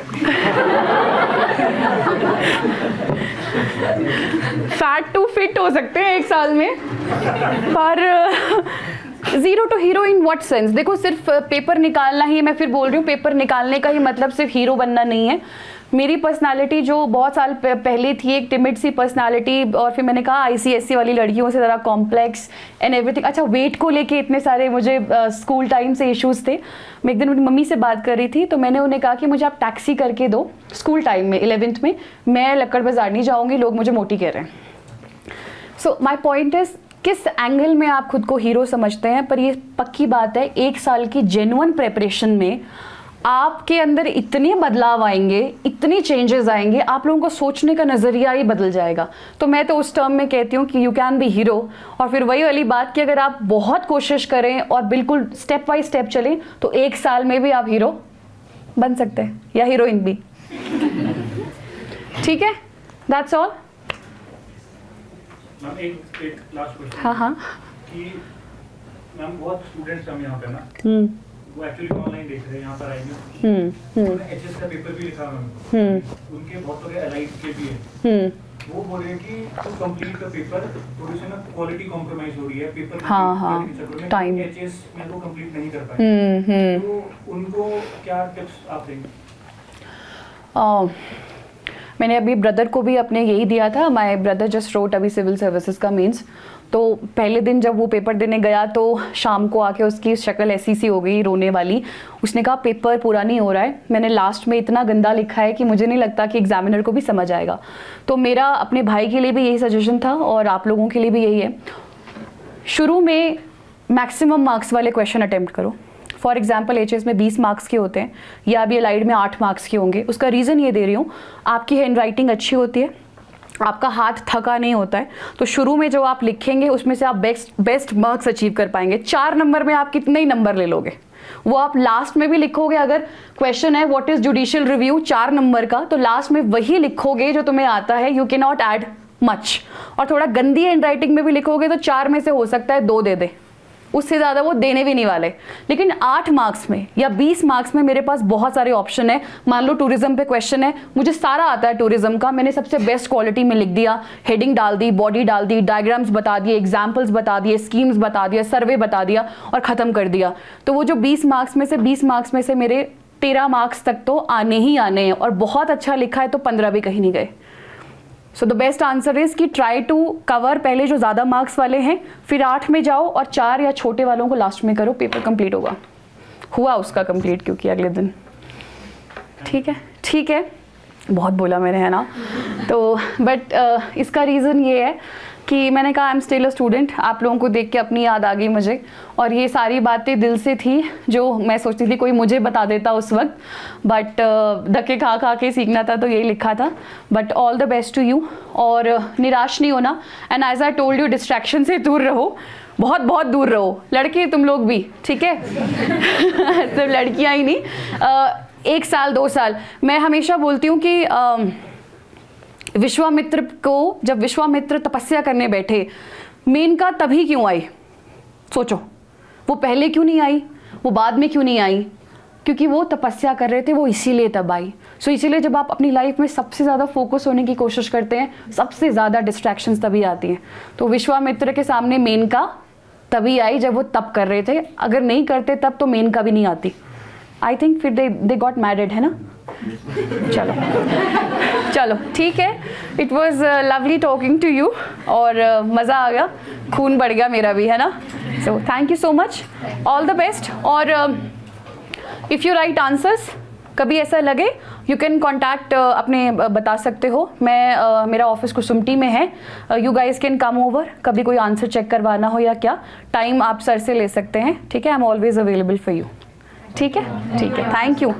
फैट टू फिट हो सकते हैं 1 साल में, पर 0 to hero in what sense? देखो, सिर्फ पेपर निकालना ही, मैं फिर बोल रही हूँ, पेपर निकालने का ही मतलब सिर्फ हीरो बनना नहीं है। मेरी पर्सनालिटी जो बहुत साल पहले थी, एक टिमिड सी पर्सनालिटी, और फिर मैंने कहा ICSE वाली लड़कियों से ज़रा कॉम्प्लेक्स एंड एवरीथिंग। अच्छा, वेट को लेके इतने सारे मुझे स्कूल टाइम से इश्यूज़ थे। मैं एक दिन अपनी मम्मी से बात कर रही थी, तो मैंने उन्हें कहा कि मुझे आप टैक्सी करके दो स्कूल टाइम में, 11th में। मैं लक्कड़ बाजार नहीं जाऊँगी, लोग मुझे मोटी कह रहे हैं। सो माई पॉइंट इज़, किस एंगल में आप खुद को हीरो समझते हैं। पर ये पक्की बात है, 1 साल की जेन्युइन प्रेपरेशन में आपके अंदर इतने बदलाव आएंगे, इतनी चेंजेस आएंगे, आप लोगों को सोचने का नज़रिया ही बदल जाएगा। तो मैं तो उस टर्म में कहती हूँ कि यू कैन बी हीरो। और फिर वही वाली बात कि अगर आप बहुत कोशिश करें और बिल्कुल स्टेप बाय स्टेप चलें, तो 1 साल में भी आप हीरो बन सकते हैं, या हीरोइन भी। ठीक है, दैट्स ऑल। मैम एक लास्ट क्वेश्चन हाँ हाँ कि मैम बहुत स्टूडेंट्स हम यहाँ पे ना वो एक्चुअली ऑनलाइन देख रहे हैं यहाँ पर आएंगे उन्होंने एचएस का पेपर भी लिखा मैम उनके बहुत सारे एलाइड के भी है वो बोल रहे हैं कि तो कंप्लीट का पेपर थोड़ी सी ना क्वालिटी कॉम्प्रोमाइज हो रही है पेपर टाइम एचएस में वो कंप्लीट नहीं कर पाए तो उनको क्या टिप्स आप देंगे? मैंने अभी ब्रदर को भी अपने यही दिया था। माय ब्रदर जस्ट रोट अभी सिविल सर्विसेज का मेंस। तो पहले दिन जब वो पेपर देने गया तो शाम को आके उसकी शक्ल ऐसी सी हो गई रोने वाली। उसने कहा पेपर पूरा नहीं हो रहा है, मैंने लास्ट में इतना गंदा लिखा है कि मुझे नहीं लगता कि एग्जामिनर को भी समझ आएगा। तो मेरा अपने भाई के लिए भी यही सजेशन था और आप लोगों के लिए भी यही है, शुरू में मैक्सिमम मार्क्स वाले क्वेश्चन अटेम्प्ट करो। फॉर एग्जाम्पल एचएस में 20 मार्क्स के होते हैं या अभी अलाइड में 8 मार्क्स के होंगे। उसका रीज़न ये दे रही हूँ, आपकी हैंड राइटिंग अच्छी होती है, आपका हाथ थका नहीं होता है, तो शुरू में जो आप लिखेंगे उसमें से आप बेस्ट मार्क्स अचीव कर पाएंगे। 4 नंबर में आप कितने ही नंबर ले लोगे, वो आप लास्ट में भी लिखोगे। अगर क्वेश्चन है what is judicial review 4 number का, तो लास्ट में वही लिखोगे जो तुम्हें आता है। You can not add much. और थोड़ा गंदी हैंड राइटिंग में भी लिखोगे तो 4 में से हो सकता है 2 दे दे, उससे ज़्यादा वो देने भी नहीं वाले। लेकिन 8 मार्क्स में या 20 मार्क्स में मेरे पास बहुत सारे ऑप्शन है। मान लो टूरिज्म पे क्वेश्चन है, मुझे सारा आता है टूरिज्म का, मैंने सबसे बेस्ट क्वालिटी में लिख दिया, हेडिंग डाल दी, बॉडी डाल दी, डायग्राम्स बता दिए, एग्जाम्पल्स बता दिए, स्कीम्स बता दिया, सर्वे बता दिया और ख़त्म कर दिया। तो वो जो 20 मार्क्स में से मेरे 13 मार्क्स तक तो आने ही आने हैं। और बहुत अच्छा लिखा है तो 15 भी कहीं नहीं गए। So the best answer is कि ट्राई टू कवर पहले जो ज़्यादा मार्क्स वाले हैं, फिर 8 में जाओ और 4 या छोटे वालों को लास्ट में करो, पेपर कंप्लीट होगा। हुआ उसका कंप्लीट क्योंकि अगले दिन। ठीक है बहुत बोला मैंने, है ना। तो बट इसका रीज़न ये है कि मैंने कहा I am still a student. आप लोगों को देख के अपनी याद आ गई मुझे, और ये सारी बातें दिल से थी जो मैं सोचती थी कोई मुझे बता देता उस वक्त, बट धक्के खा के सीखना था तो यही लिखा था। But all the best to you, और निराश नहीं होना। And as I told you, distraction से दूर रहो, बहुत बहुत दूर रहो। लड़के तुम लोग भी, ठीक है सिर्फ लड़कियाँ ही नहीं। 1 साल 2 साल मैं हमेशा बोलती हूँ कि विश्वामित्र को, जब विश्वामित्र तपस्या करने बैठे, मेनका तभी क्यों आई? सोचो, वो पहले क्यों नहीं आई, वो बाद में क्यों नहीं आई? क्योंकि वो तपस्या कर रहे थे, वो इसीलिए तब आई। सो इसीलिए जब आप अपनी लाइफ में सबसे ज़्यादा फोकस होने की कोशिश करते हैं, सबसे ज़्यादा डिस्ट्रैक्शंस तभी आती हैं। तो विश्वामित्र के सामने मेनका तभी आई जब वो तप कर रहे थे। अगर नहीं करते तब तो मेनका भी नहीं आती। आई थिंक फिर दे गॉट मैरिड, है ना। चलो ठीक है। It was lovely talking to you, और मज़ा आ गया, खून बढ़ गया मेरा भी, है ना। So thank you so much, all the best. और इफ़ यू राइट आंसर्स, कभी ऐसा लगे यू कैन कॉन्टैक्ट अपने बता सकते हो। मैं मेरा ऑफिस कुसुमटी में है, you guys can come over. कभी कोई आंसर चेक करवाना हो या क्या, टाइम आप सर से ले सकते हैं, ठीक है। I am always available for you, ठीक है। Thank you.